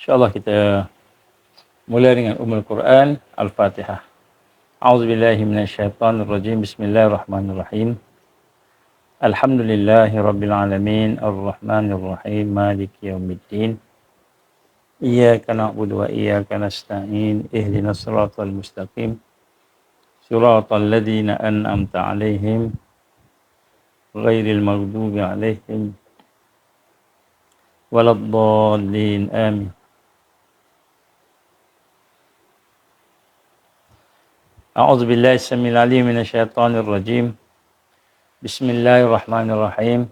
InsyaAllah kita mulai dengan Ummul Quran Al-Fatihah. A'udzubillahi minasyaitonirrajim. Bismillahirrahmanirrahim. Alhamdulillahi rabbil alamin, arrahmanirrahim, maliki yaumiddin. Iyyaka na'budu wa iyyaka nasta'in. Ihdinas siratal mustaqim. Siratal ladzina an'amta 'alaihim ghairil maghdubi 'alaihim waladdallin. Amin. A'udzubillahi samil alim minasyaitonir rajim. Bismillahirrahmanirrahim.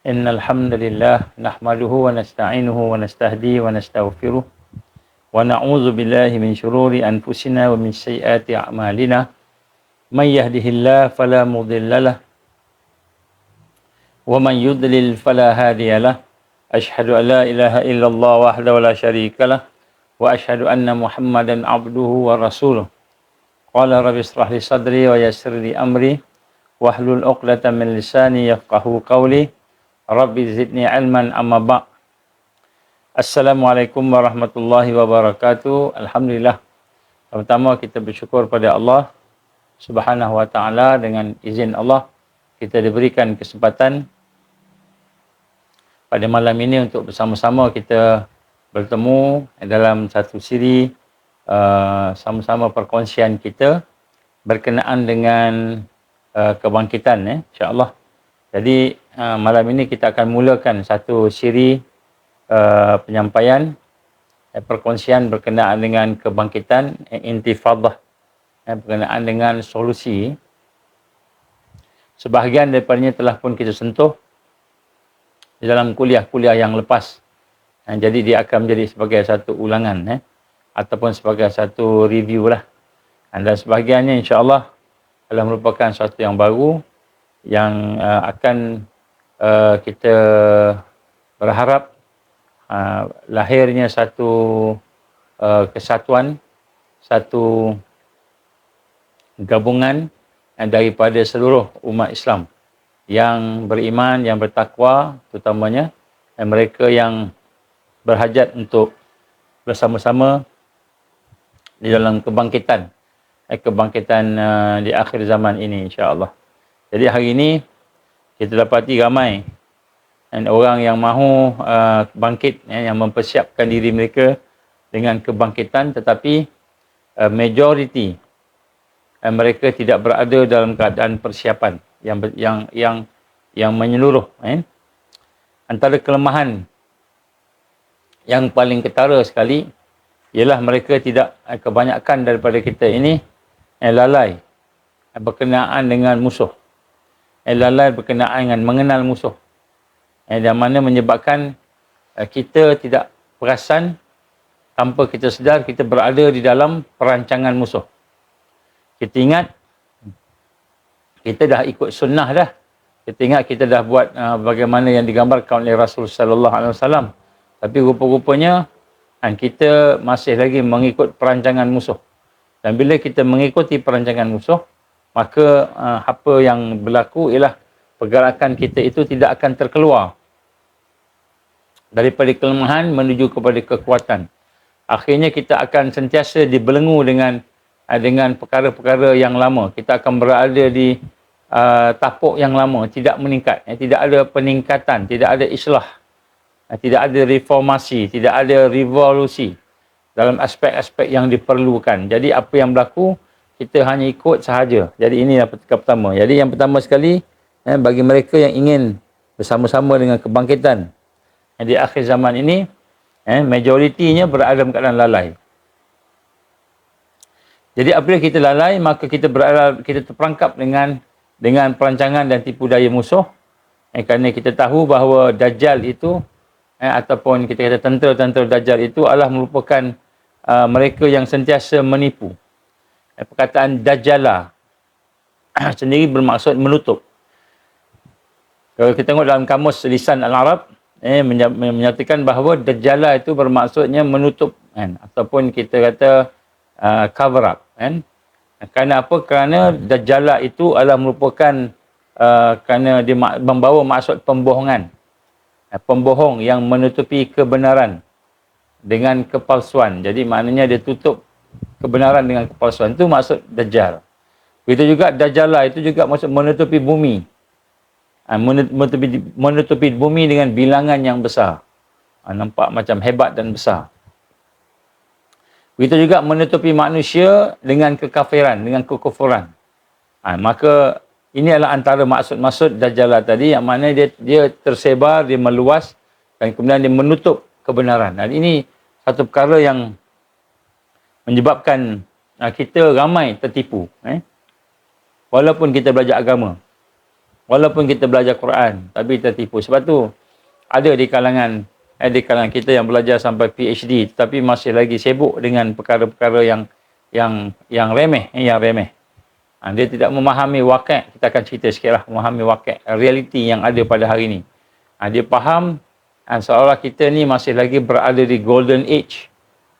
Innal hamdalillah nahmaduhu wa nasta'inuhu wa nastahdi wa nastaghfiruh wa na'udzu billahi min shururi anfusina wa min sayyiati a'malina. May yahdihillahu fala mudhillalah wa man yudlil fala hadiyalah. Asyhadu an la ilaha illallah wahdahu la syarikalah wa asyhadu anna Muhammadan abduhu wa rasuluh. Qala rabbi ishrah li sadri wa yassir li amri wahlul 'uqdatam min lisani yafqahu qawli. Rabbi zidni ilman amma ba'. Assalamualaikum warahmatullahi wabarakatuh. Alhamdulillah. Pertama kita bersyukur pada Allah Subhanahu wa taala, dengan izin Allah kita diberikan kesempatan pada malam ini untuk bersama-sama kita bertemu dalam satu siri sama-sama perkongsian kita berkenaan dengan kebangkitan, insya-Allah. Jadi malam ini kita akan mulakan satu siri penyampaian perkongsian berkenaan dengan kebangkitan, intifadah, berkenaan dengan solusi. Sebahagian daripadanya telah pun kita sentuh di dalam kuliah-kuliah yang lepas. Jadi dia akan menjadi sebagai satu ulangan ataupun sebagai satu review lah. Dan sebahagiannya insya-Allah adalah merupakan sesuatu yang baru yang akan kita berharap lahirnya satu kesatuan, satu gabungan daripada seluruh umat Islam yang beriman, yang bertakwa, terutamanya mereka yang berhajat untuk bersama-sama di dalam kebangkitan di akhir zaman ini, insya-Allah. Jadi hari ini kita dapati ramai orang yang mahu bangkit, yang mempersiapkan diri mereka dengan kebangkitan, tetapi majoriti mereka tidak berada dalam keadaan persiapan yang menyeluruh. Antara kelemahan yang paling ketara sekali ialah mereka tidak, kebanyakan daripada kita ini lalai berkenaan dengan musuh, lalai berkenaan dengan mengenal musuh, yang mana menyebabkan kita tidak perasan, tanpa kita sedar kita berada di dalam perancangan musuh. Kita ingat kita dah ikut sunnah dah, kita ingat kita dah buat bagaimana yang digambarkan oleh Rasul sallallahu alaihi wasallam, tapi rupa-rupanya kita masih lagi mengikut perancangan musuh. Dan bila kita mengikuti perancangan musuh, maka apa yang berlaku ialah pergerakan kita itu tidak akan terkeluar daripada kelemahan menuju kepada kekuatan. Akhirnya kita akan sentiasa dibelenggu dengan perkara-perkara yang lama. Kita akan berada di tapuk yang lama, tidak meningkat, tidak ada peningkatan, tidak ada islah, tidak ada reformasi, tidak ada revolusi dalam aspek-aspek yang diperlukan. Jadi apa yang berlaku, kita hanya ikut sahaja. Jadi ini yang pertama. Jadi yang pertama sekali, bagi mereka yang ingin bersama-sama dengan kebangkitan di akhir zaman ini, majoritinya berada dalam keadaan lalai. Jadi apabila kita lalai, maka kita terperangkap dengan perancangan dan tipu daya musuh. Kerana kita tahu bahawa Dajjal itu, ataupun kita kata tentera-tentera Dajjal itu adalah merupakan mereka yang sentiasa menipu. Perkataan Dajjala sendiri bermaksud menutup. Kalau kita tengok dalam kamus lisan Al-Arab, menyatakan bahawa Dajjala itu bermaksudnya menutup, ataupun kita kata cover up. Kerana apa? Kerana Dajjala itu adalah merupakan kerana dia membawa maksud pembohongan. Pembohong yang menutupi kebenaran. dengan kepalsuan. Jadi maknanya dia tutup kebenaran dengan kepalsuan. Itu maksud Dajjal. Begitu juga Dajjalah, itu juga maksud menutupi bumi. Menutupi bumi dengan bilangan yang besar. Nampak macam hebat dan besar. Begitu juga menutupi manusia dengan kekafiran, dengan kekufuran. Maka ini adalah antara maksud-maksud Dajjalah tadi, yang mana dia tersebar, dia meluas dan kemudian dia menutup kebenaran. Dan ini satu perkara yang menyebabkan kita ramai tertipu. Walaupun kita belajar agama, walaupun kita belajar Quran, tapi tertipu. Sebab tu ada di kalangan kita yang belajar sampai PhD, tapi masih lagi sibuk dengan perkara-perkara yang remeh, dia tidak memahami wakil. Kita akan cerita sikit lah, memahami wakil, realiti yang ada pada hari ini. Dia faham seolah kita ni masih lagi berada di golden age.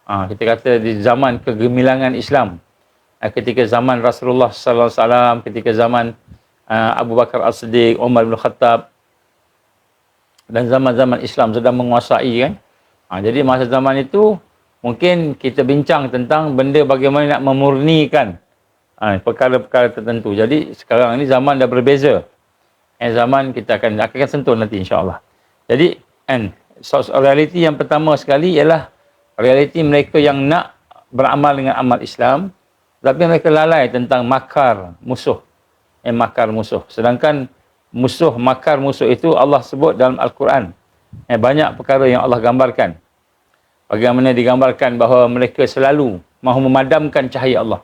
Kita kata di zaman kegemilangan Islam. Ketika zaman Rasulullah sallallahu alaihi wasallam, ketika zaman Abu Bakar As-Siddiq, Umar bin Khattab, dan zaman-zaman Islam sedang menguasai kan. Jadi masa zaman itu mungkin kita bincang tentang benda bagaimana nak memurnikan perkara-perkara tertentu. Jadi sekarang ni zaman dah berbeza. Zaman kita akan sentuh nanti insya-Allah. Jadi realiti yang pertama sekali ialah realiti mereka yang nak beramal dengan amal Islam, tapi mereka lalai tentang makar musuh. Makar musuh. Sedangkan makar musuh itu Allah sebut dalam Al-Quran. Banyak perkara yang Allah gambarkan. Bagaimana digambarkan bahawa mereka selalu mahu memadamkan cahaya Allah.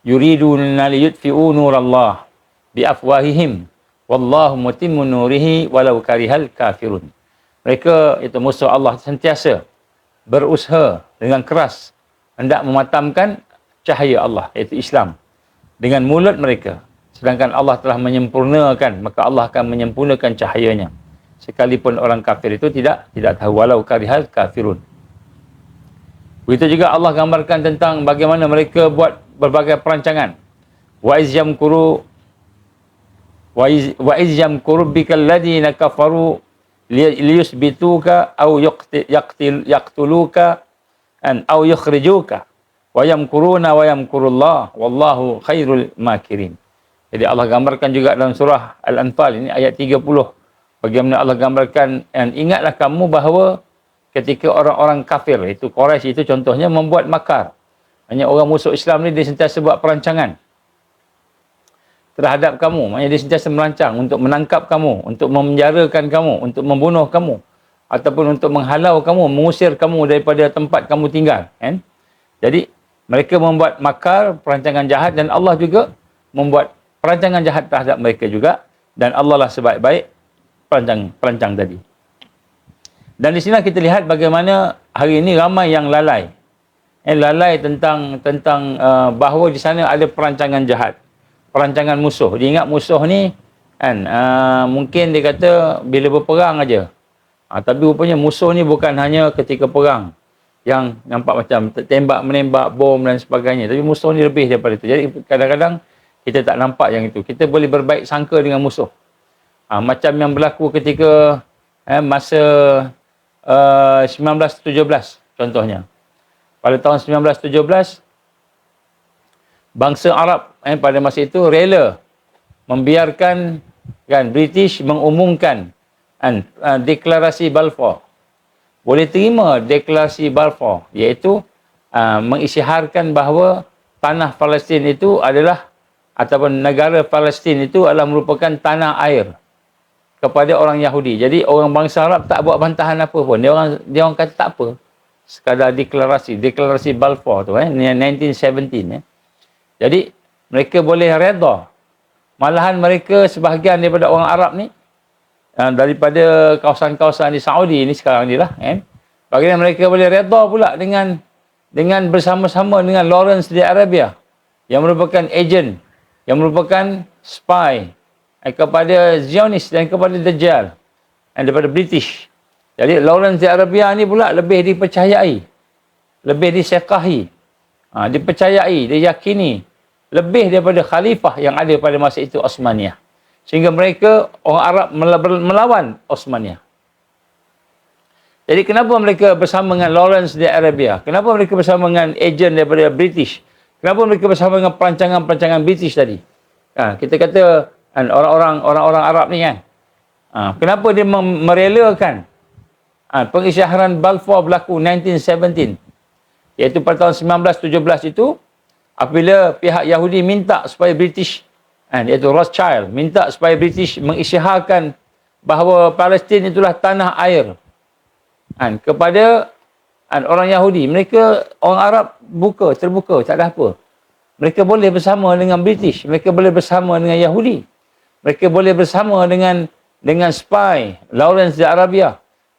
Yuriduna liyutfi'u nurallah biafwahihim wallahu mutimmu nurihi walau karihal kafirun. Mereka, itu musuh Allah, sentiasa berusaha dengan keras hendak memadamkan cahaya Allah, iaitu Islam, dengan mulut mereka. Sedangkan Allah telah menyempurnakan, maka Allah akan menyempurnakan cahayanya. Sekalipun orang kafir itu tidak tahu, walau karihal kafirun. Begitu juga Allah gambarkan tentang bagaimana mereka buat berbagai perancangan. Wa iz yamkuru bikal ladina kafaru liyusbituka aw yaqtuluka aw yukhrijuka wa yamkuruna wa yamkurullah wallahu khairul makirin. Jadi Allah gambarkan juga dalam surah Al-Anfal ini ayat 30. Bagaimana Allah gambarkan, dan ingatlah kamu bahawa ketika orang-orang kafir, itu Quraisy itu contohnya, membuat makar. Hanya orang musuh Islam ni dia sentiasa buat perancangan terhadap kamu. Maknanya dia sentiasa merancang untuk menangkap kamu, untuk memenjarakan kamu, untuk membunuh kamu, ataupun untuk menghalau kamu, mengusir kamu daripada tempat kamu tinggal. Jadi mereka membuat makar, perancangan jahat, dan Allah juga membuat perancangan jahat terhadap mereka juga, dan Allah lah sebaik-baik perancang tadi. Dan di sini kita lihat bagaimana hari ini ramai yang lalai. Lalai tentang bahawa di sana ada perancangan jahat, perancangan musuh. Dia ingat musuh ni mungkin dia kata bila berperang aja. Tapi rupanya musuh ni bukan hanya ketika perang yang nampak macam tembak menembak, bom dan sebagainya. Tapi musuh ni lebih daripada itu. Jadi kadang-kadang kita tak nampak yang itu. Kita boleh berbaik sangka dengan musuh. Macam yang berlaku ketika masa 1917 contohnya. Pada tahun 1917, bangsa Arab pada masa itu rela membiarkan British mengumumkan deklarasi Balfour. Boleh terima deklarasi Balfour, iaitu mengisytiharkan bahawa tanah Palestin itu adalah, ataupun negara Palestin itu adalah merupakan tanah air kepada orang Yahudi. Jadi orang bangsa Arab tak buat bantahan apa pun. Dia orang kata tak apa. Sekadar deklarasi Balfour tu 1917. Jadi mereka boleh reda. Malahan mereka sebahagian daripada orang Arab ni, daripada kawasan-kawasan di Saudi ni sekarang ni lah, bagaimana mereka boleh reda pula dengan bersama-sama dengan Lawrence di Arabia, yang merupakan ejen, yang merupakan spy kepada Zionis dan kepada Dajjal daripada British. Jadi Lawrence di Arabia ni pula lebih dipercayai, lebih disekahi, dipercayai, diyakini lebih daripada khalifah yang ada pada masa itu, Osmaniyah. Sehingga mereka, orang Arab, melawan Osmaniyah. Jadi kenapa mereka bersama dengan Lawrence di Arabia? Kenapa mereka bersama dengan ejen daripada British? Kenapa mereka bersama dengan perancangan-perancangan British tadi? Kita kata orang-orang Arab ni kan. Kenapa dia merelakan pengisytiharan Balfour berlaku 1917? Iaitu pada tahun 1917 itu, apabila pihak Yahudi minta supaya British, iaitu Rothschild, minta supaya British mengisytiharkan bahawa Palestin itulah tanah air kepada orang Yahudi. Mereka, orang Arab terbuka, tak ada apa. Mereka boleh bersama dengan British, mereka boleh bersama dengan Yahudi, mereka boleh bersama dengan spy Lawrence di Arabia.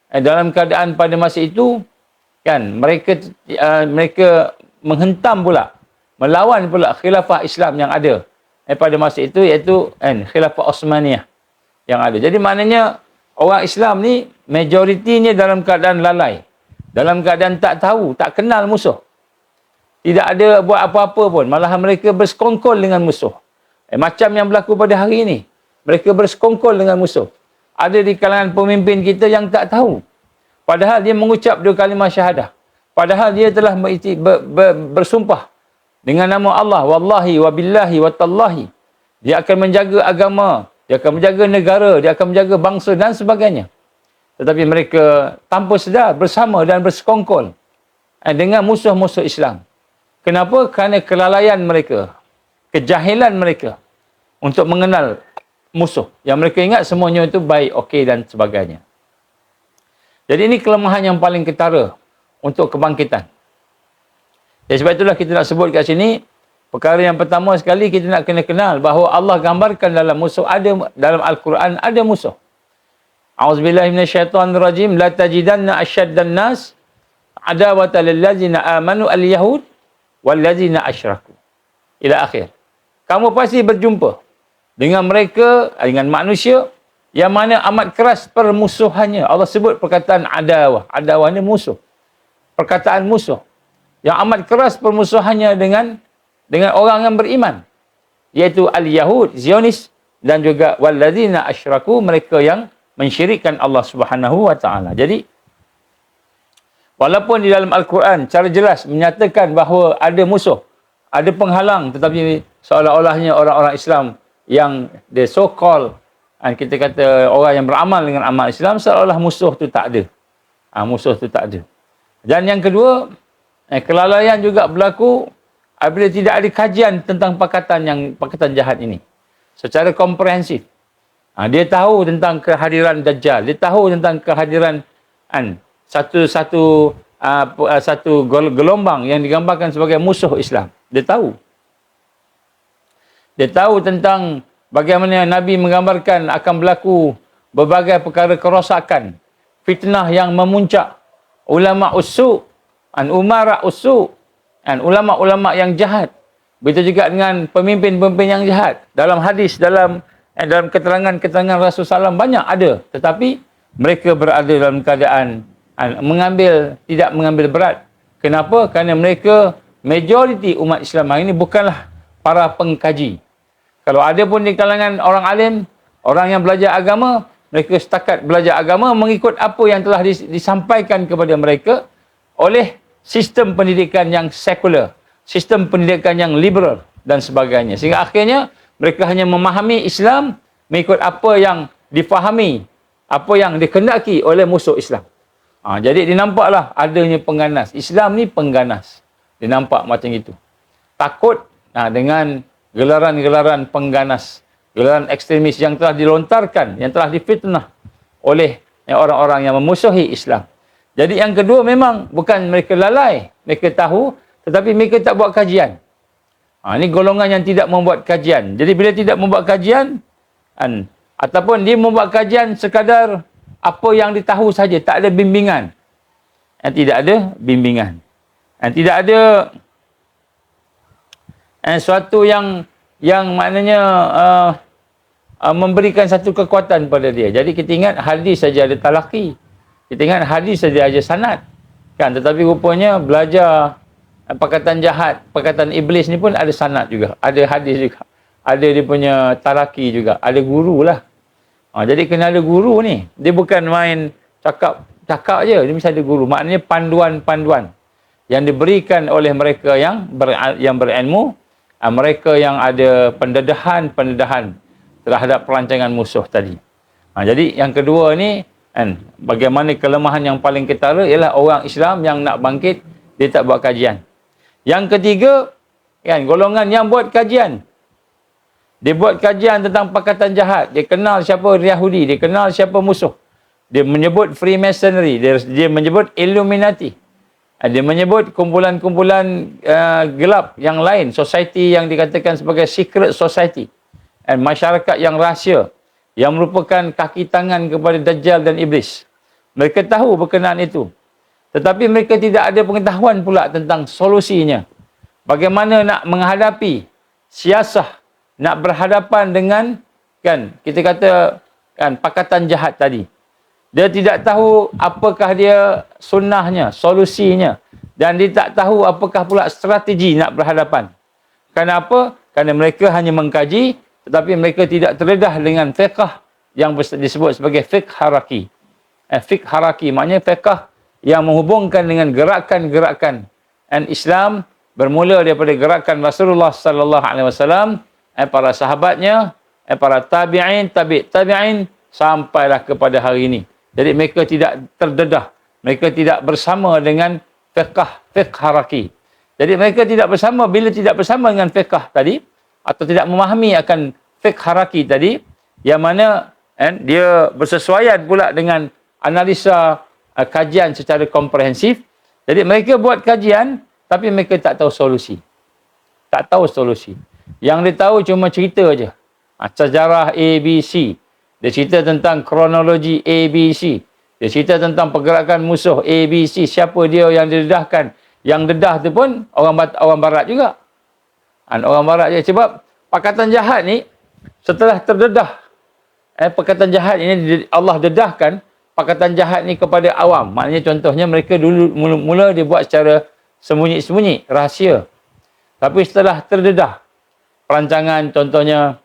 Dalam keadaan pada masa itu kan, mereka menghentam pula, melawan pula khilafah Islam yang ada pada masa itu, iaitu khilafah Osmaniyah yang ada. Jadi maknanya orang Islam ni majoritinya dalam keadaan lalai, dalam keadaan tak tahu, tak kenal musuh, tidak ada buat apa-apa pun, malahan mereka bersekongkol dengan musuh. Macam yang berlaku pada hari ini, mereka bersekongkol dengan musuh. Ada di kalangan pemimpin kita yang tak tahu, padahal dia mengucap 2 kalimah syahadah, padahal dia telah bersumpah dengan nama Allah, wallahi wabillahi watallahi, dia akan menjaga agama, dia akan menjaga negara, dia akan menjaga bangsa dan sebagainya. Tetapi mereka tanpa sedar bersama dan bersekongkol dengan musuh-musuh Islam. Kenapa? Kerana kelalaian mereka, kejahilan mereka untuk mengenal musuh. Yang mereka ingat semuanya itu baik, okey dan sebagainya. Jadi ini kelemahan yang paling ketara untuk kebangkitan. Jadi sebab itulah kita nak sebut kat sini, perkara yang pertama sekali kita nak kena kenal bahawa Allah gambarkan dalam musuh, ada dalam Al-Quran ada musuh. A'udzubillahi minasyaitonirrajim. La tajidanna asyaddan nas adawatan lil ladzina amanu al-yahud wal ladzina asyraku. Ila akhir. Kamu pasti berjumpa dengan mereka, dengan manusia yang mana amat keras permusuhannya. Allah sebut perkataan adawah. Adawah ni musuh. Perkataan musuh. Yang amat keras permusuhannya dengan orang yang beriman. Iaitu al-Yahud, Zionis, dan juga walladzina asyraku, mereka yang mensyirikkan Allah Subhanahu wa taala. Jadi walaupun di dalam Al-Quran secara jelas menyatakan bahawa ada musuh, ada penghalang, tetapi seolah-olahnya orang-orang Islam yang the so-called, kita kata orang yang beramal dengan amal Islam, seolah-olah musuh tu tak ada. Musuh tu tak ada. Dan yang kedua, kelalaian juga berlaku apabila tidak ada kajian tentang pakatan jahat ini secara komprehensif. Dia tahu tentang kehadiran Dajjal, dia tahu tentang kehadiran satu gelombang yang digambarkan sebagai musuh Islam. Dia tahu. Dia tahu tentang bagaimana Nabi menggambarkan akan berlaku berbagai perkara kerosakan, fitnah yang memuncak, ulama usu', umara usu', ulama-ulama yang jahat. Begitu juga dengan pemimpin-pemimpin yang jahat. Dalam hadis, dalam keterangan-keterangan Rasulullah SAW banyak ada. Tetapi mereka berada dalam keadaan tidak mengambil berat. Kenapa? Kerana mereka, majoriti umat Islam hari ini bukanlah para pengkaji. Kalau ada pun di kalangan orang alim, orang yang belajar agama, mereka setakat belajar agama mengikut apa yang telah disampaikan kepada mereka oleh sistem pendidikan yang sekular, sistem pendidikan yang liberal dan sebagainya. Sehingga akhirnya mereka hanya memahami Islam mengikut apa yang difahami, apa yang dikehendaki oleh musuh Islam. Jadi dinampaklah adanya pengganas. Islam ni pengganas. Dinampak macam itu. Takut dengan gelaran-gelaran pengganas, gelaran ekstremis yang telah dilontarkan, yang telah difitnah oleh orang-orang yang memusuhi Islam. Jadi yang kedua, memang bukan mereka lalai, mereka tahu, tetapi mereka tak buat kajian. Ini golongan yang tidak membuat kajian. Jadi bila tidak membuat kajian, ataupun dia membuat kajian sekadar apa yang ditahu saja, tak ada bimbingan. Tidak ada bimbingan. Tidak ada suatu yang maknanya memberikan satu kekuatan pada dia. Jadi kita ingat hadis saja ada talaqi. Kita ingat hadis saja ada sanad. Kan? Tetapi rupanya belajar perkataan jahat, perkataan iblis ni pun ada sanad juga. Ada hadis juga. Ada dia punya talaqi juga. Ada guru lah. Jadi kena ada guru ni. Dia bukan main cakap cakap je, dia mesti ada guru. Maknanya panduan-panduan yang diberikan oleh mereka yang berilmu, mereka yang ada pendedahan terhadap perancangan musuh tadi. Jadi yang kedua ni kan, bagaimana kelemahan yang paling ketara ialah orang Islam yang nak bangkit, dia tak buat kajian. Yang ketiga, kan, golongan yang buat kajian. Dia buat kajian tentang pakatan jahat. Dia kenal siapa Yahudi, dia kenal siapa musuh. Dia menyebut Freemasonry, dia menyebut Illuminati. Dia menyebut kumpulan-kumpulan gelap yang lain, society yang dikatakan sebagai secret society. Dan masyarakat yang rahsia, yang merupakan kaki tangan kepada Dajjal dan Iblis. Mereka tahu berkenaan itu. Tetapi mereka tidak ada pengetahuan pula tentang solusinya. Bagaimana nak menghadapi siasah, nak berhadapan dengan, kan, kita kata, kan, pakatan jahat tadi. Dia tidak tahu apakah dia sunnahnya, solusinya. Dan dia tak tahu apakah pula strategi nak berhadapan. Kenapa? Kerana mereka hanya mengkaji, tetapi mereka tidak terdedah dengan fiqh yang disebut sebagai fiqh haraki. Fiqh haraki maknanya fiqh yang menghubungkan dengan gerakan-gerakan. Dan Islam bermula daripada gerakan Rasulullah sallallahu alaihi wasallam, para sahabatnya, para tabi'in, tabi'in sampailah kepada hari ini. Jadi mereka tidak terdedah, mereka tidak bersama dengan fiqh haraki. Jadi mereka tidak bersama, bila tidak bersama dengan fiqh tadi, atau tidak memahami akan fiqh haraki tadi, yang mana dia bersesuaian pula dengan analisa kajian secara komprehensif. Jadi mereka buat kajian, tapi mereka tak tahu solusi. Tak tahu solusi. Yang dia tahu cuma cerita aja. Sejarah ABC. Dia cerita tentang kronologi ABC. Dia cerita tentang pergerakan musuh ABC. Siapa dia yang didedahkan. Yang dedah tu pun orang barat juga. Orang barat je. Sebab pakatan jahat ni, setelah terdedah, pakatan jahat ini Allah dedahkan pakatan jahat ni kepada awam. Maknanya contohnya mereka dulu mula dia buat secara sembunyi-sembunyi, rahsia. Tapi setelah terdedah perancangan, contohnya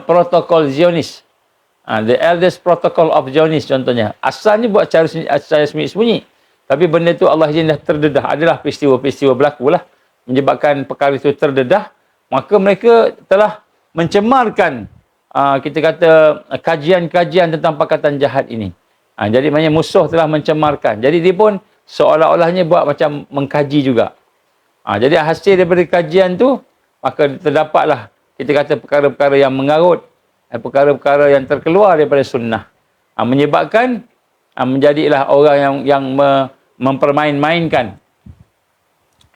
protokol Zionis, the eldest protocol of Zionis contohnya, asalnya buat secara sembunyi-sembunyi. Tapi benda tu Allah izin dah terdedah. Adalah peristiwa-peristiwa berlaku lah menyebabkan perkara itu terdedah. Maka mereka telah mencemarkan, kita kata, kajian-kajian tentang pakatan jahat ini. Jadi maknanya musuh telah mencemarkan. Jadi dia pun seolah-olahnya buat macam mengkaji juga. Jadi hasil daripada kajian tu, maka terdapatlah, kita kata, perkara-perkara yang mengarut, perkara-perkara yang terkeluar daripada sunnah. Menyebabkan menjadilah orang yang mempermain-mainkan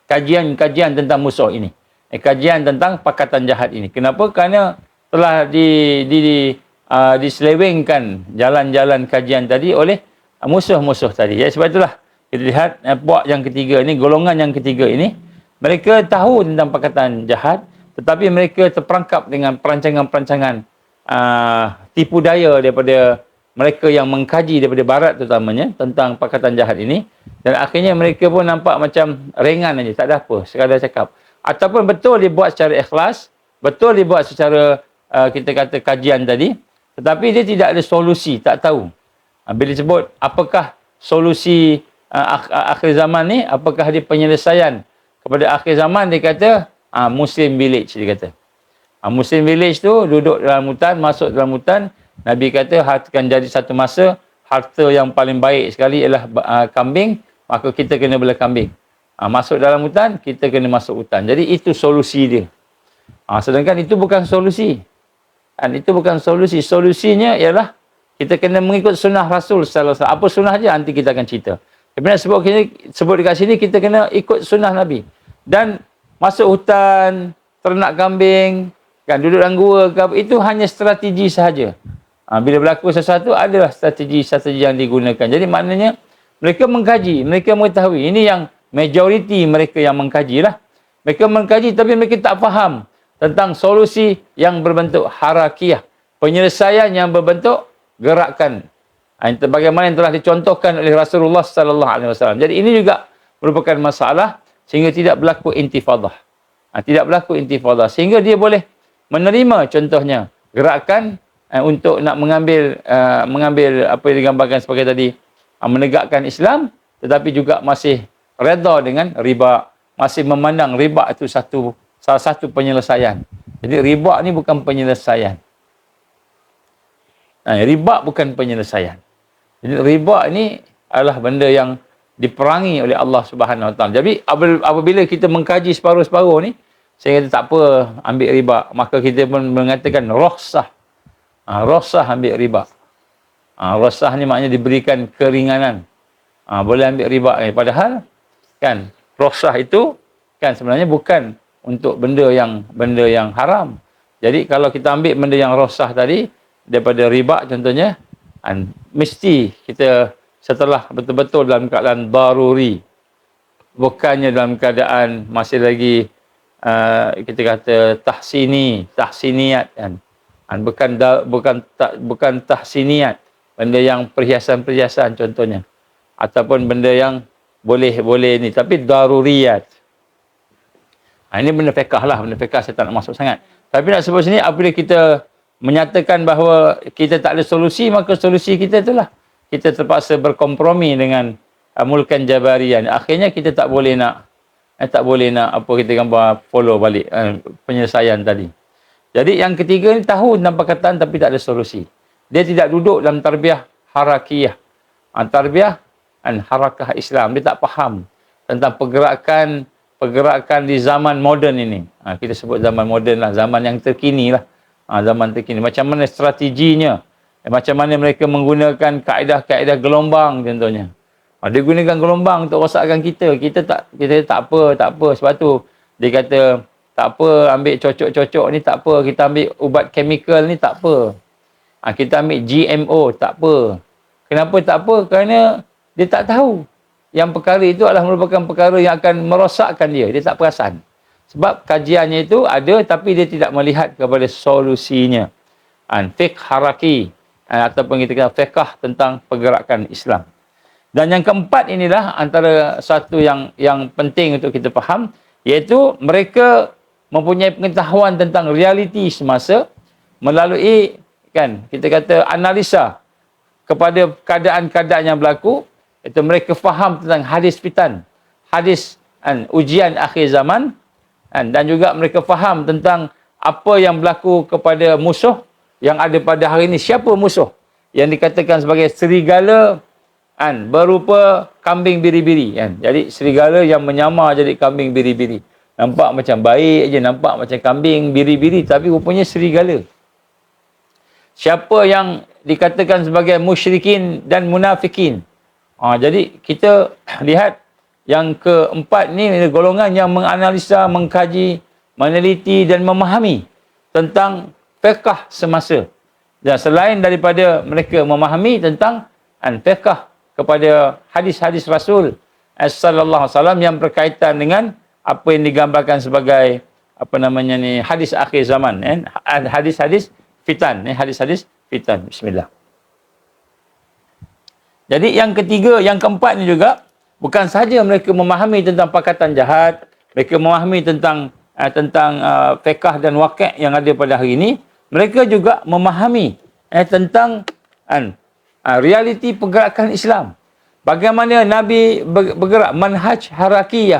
kajian-kajian tentang musuh ini. Kajian tentang pakatan jahat ini. Kenapa? Kerana telah diselewengkan jalan-jalan kajian tadi oleh musuh-musuh tadi. Ya, sebab itulah kita lihat puak yang ketiga ini, golongan yang ketiga ini, mereka tahu tentang pakatan jahat, tetapi mereka terperangkap dengan perancangan-perancangan tipu daya daripada mereka yang mengkaji daripada barat terutamanya tentang pakatan jahat ini. Dan akhirnya mereka pun nampak macam ringan aja, tak ada apa, sekadar cakap. Ataupun betul dia buat secara ikhlas, betul dia buat secara kita kata kajian tadi, tetapi dia tidak ada solusi, tak tahu. Bila disebut apakah solusi akhir zaman ni, apakah dia penyelesaian kepada akhir zaman, dia kata Muslim village, dia kata. Muslim village tu duduk dalam hutan, masuk dalam hutan. Nabi kata akan jadi satu masa harta yang paling baik sekali ialah kambing, maka kita kena bela kambing. Masuk dalam hutan, kita kena masuk hutan. Jadi itu solusi dia. Sedangkan itu bukan solusi. Itu bukan solusi. Solusinya ialah kita kena mengikut sunnah Rasul sallallahu alaihi wasallam. Apa sunnah je nanti kita akan cerita. Kemudian sebut dekat sini, kita kena ikut sunnah Nabi. Dan masuk hutan, ternak kambing, kan, duduk dalam gua, itu hanya strategi sahaja. Bila berlaku sesuatu, adalah strategi-strategi yang digunakan. Jadi maknanya mereka mengkaji, mereka mengetahui. Ini yang majoriti mereka yang mengkaji lah. Mereka mengkaji tapi mereka tak faham tentang solusi yang berbentuk harakiyah. Penyelesaian yang berbentuk gerakan. Bagaimana yang telah dicontohkan oleh Rasulullah sallallahu alaihi wasallam. Jadi ini juga merupakan masalah sehingga tidak berlaku intifadah. Tidak berlaku intifadah. Sehingga dia boleh menerima contohnya gerakan untuk nak mengambil apa yang digambarkan sebagai tadi, menegakkan Islam, tetapi juga masih redha dengan riba, masih memandang riba itu salah satu penyelesaian. Jadi riba ni bukan penyelesaian. Riba bukan penyelesaian. Jadi riba ni adalah benda yang diperangi oleh Allah Subhanahu Wa Taala. Jadi apabila kita mengkaji separuh-separuh ni, saya kata tak apa ambil riba, maka kita pun mengatakan rukhsah. Rukhsah ambil riba. Rukhsah ni maknanya diberikan keringanan. Boleh ambil riba ni. Padahal kan rukhsah itu kan sebenarnya bukan untuk benda yang haram. Jadi kalau kita ambil benda yang rukhsah tadi daripada riba contohnya, mesti kita setelah betul-betul dalam keadaan daruri, bukannya dalam keadaan masih lagi kita kata tahsiniat kan. Bukan tahsiniat, benda yang perhiasan-perhiasan contohnya, ataupun benda yang boleh ni, tapi daruriyat. Ini benda fiqh lah, benda fiqh saya tak nak masuk sangat. Tapi nak sebut sini, apabila kita menyatakan bahawa kita tak ada solusi, maka solusi kita itulah kita terpaksa berkompromi dengan mulkan jabariyah. Akhirnya kita tak boleh nak apa kita gambar follow balik penyelesaian tadi. Jadi yang ketiga ni tahu tentang perkataan tapi tak ada solusi. Dia tidak duduk dalam tarbiyah harakiyah. Tarbiyah harakah Islam. Dia tak faham tentang pergerakan di zaman moden ini. Kita sebut zaman moden lah, zaman yang terkini lah. Zaman terkini. Macam mana strateginya? Macam mana mereka menggunakan kaedah-kaedah gelombang contohnya. Dia gunakan gelombang untuk rosakkan kita. Kita tak apa. Sebab tu dia kata tak apa ambil cocok-cocok ni, tak apa. Kita ambil ubat chemical ni, tak apa. Kita ambil GMO, tak apa. Kenapa tak apa? Kerana dia tak tahu yang perkara itu adalah merupakan perkara yang akan merosakkan dia. Dia tak perasan. Sebab kajiannya itu ada tapi dia tidak melihat kepada solusinya. Fiqh haraki ataupun kita kata fiqh tentang pergerakan Islam. Dan yang keempat inilah antara satu yang penting untuk kita faham, iaitu mereka mempunyai pengetahuan tentang realiti semasa melalui kita kata analisa kepada keadaan-keadaan yang berlaku. Itu mereka faham tentang hadis fitan, hadis ujian akhir zaman, dan juga mereka faham tentang apa yang berlaku kepada musuh yang ada pada hari ini. Siapa musuh yang dikatakan sebagai serigala berupa kambing biri-biri Jadi serigala yang menyamar jadi kambing biri-biri. Nampak macam baik je, nampak macam kambing biri-biri, tapi rupanya serigala. Siapa yang dikatakan sebagai musyrikin dan munafikin. Jadi kita lihat yang keempat ni golongan yang menganalisa, mengkaji, meneliti dan memahami tentang fiqh semasa. Dan selain daripada mereka memahami tentang fiqh kepada hadis-hadis Rasul sallallahu alaihi wasallam yang berkaitan dengan apa yang digambarkan sebagai hadis akhir zaman, hadis-hadis fitan, hadis-hadis fitan. Bismillah. Jadi yang ketiga, yang keempat ni juga bukan sahaja mereka memahami tentang perkataan jahat, mereka memahami tentang fiqh dan waqi' yang ada pada hari ini, mereka juga memahami tentang realiti pergerakan Islam. Bagaimana Nabi bergerak, manhaj haraki.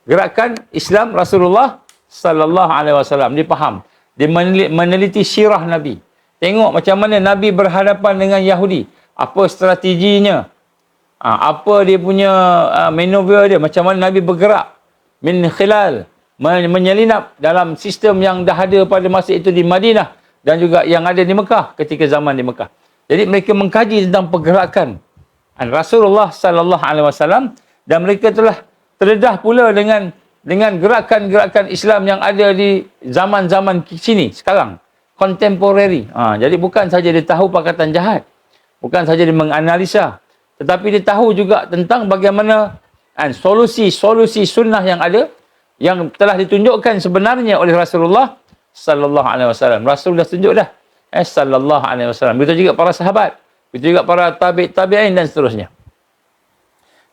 Gerakan Islam Rasulullah sallallahu alaihi wasallam dipaham. Dia meneliti sirah Nabi. Tengok macam mana Nabi berhadapan dengan Yahudi. Apa strateginya? Apa dia punya maneuver dia? Macam mana Nabi bergerak? Min khilal. Menyelinap dalam sistem yang dah ada pada masa itu di Madinah. Dan juga yang ada di Mekah ketika zaman di Mekah. Jadi mereka mengkaji tentang pergerakan Rasulullah sallallahu alaihi wasallam. Dan mereka telah terdedah pula dengan gerakan-gerakan Islam yang ada di zaman-zaman sini sekarang. Contemporary. Jadi bukan saja dia tahu perkataan jahat, bukan saja dia menganalisa, tetapi dia tahu juga tentang bagaimana solusi sunnah yang ada, yang telah ditunjukkan sebenarnya oleh Rasulullah sallallahu alaihi wasallam. Rasul dah tunjuk dah sallallahu alaihi wasallam. Begitu juga para sahabat, begitu juga para tabi'in dan seterusnya.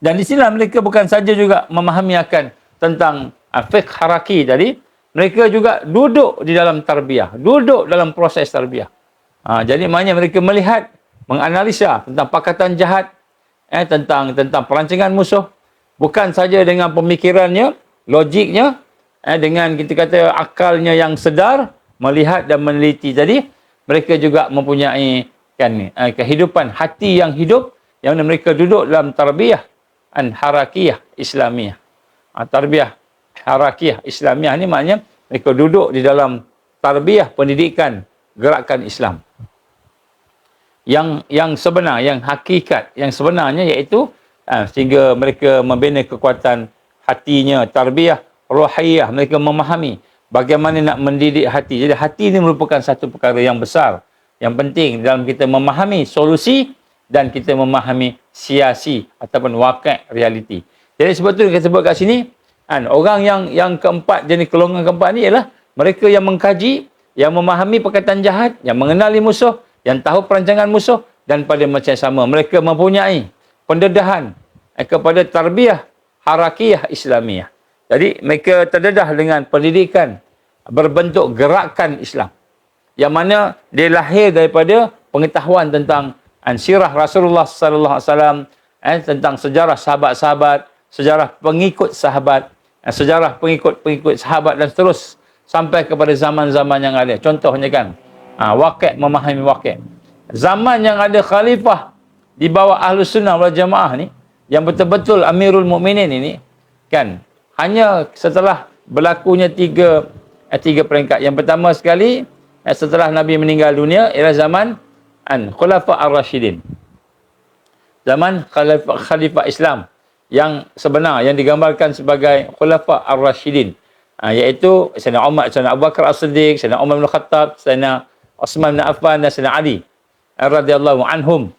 Dan di sinilah mereka bukan saja juga memahami akan tentang fiqh haraki tadi, mereka juga duduk di dalam tarbiyah, duduk dalam proses tarbiyah. Jadi maknanya mereka melihat menganalisa tentang pakatan jahat, tentang perancangan musuh, bukan saja dengan pemikirannya, logiknya, dengan kita kata akalnya yang sedar, melihat dan meneliti tadi, mereka juga mempunyai kehidupan hati yang hidup, yang mana mereka duduk dalam tarbiyah harakiyah Islamiyah. Tarbiyah harakiyah Islamiyah ni maknanya mereka duduk di dalam tarbiyah pendidikan gerakan Islam. Yang sebenar, yang hakikat, yang sebenarnya iaitu sehingga mereka membina kekuatan hatinya, tarbiyah rohiyah, mereka memahami bagaimana nak mendidik hati. Jadi hati ini merupakan satu perkara yang besar, yang penting dalam kita memahami solusi dan kita memahami siasi ataupun wakil realiti. Jadi sebab tu kita sebut kat sini, orang yang keempat, jenis golongan keempat ni ialah mereka yang mengkaji, yang memahami perkataan jahat, yang mengenali musuh, yang tahu perancangan musuh, dan pada masa sama mereka mempunyai pendedahan kepada tarbiyah harakiyah Islamiyah. Jadi mereka terdedah dengan pendidikan berbentuk gerakan Islam, yang mana dia lahir daripada pengetahuan tentang sirah Rasulullah sallallahu alaihi wasallam, tentang sejarah sahabat-sahabat, sejarah pengikut sahabat, sejarah pengikut sahabat dan terus sampai kepada zaman-zaman yang ada. Contohnya kan, wakil, memahami wakil. Zaman yang ada khalifah di bawah Ahlus Sunnah wal Jamaah ni, yang betul-betul Amirul Mukminin ini, kan, hanya setelah berlakunya tiga peringkat. Yang pertama sekali, setelah Nabi meninggal dunia, ialah zaman Khulafa Ar-Rashidin. Zaman Khalifah Islam yang sebenar, yang digambarkan sebagai Khulafa Ar-Rashidin, iaitu Sayyidina Umar, Sayyidina Abu Bakar As-Siddiq, Sayyidina Umar bin Khattab, Sayyidina Osman bin Affan dan Sayyidina Ali radhiyallahu anhum.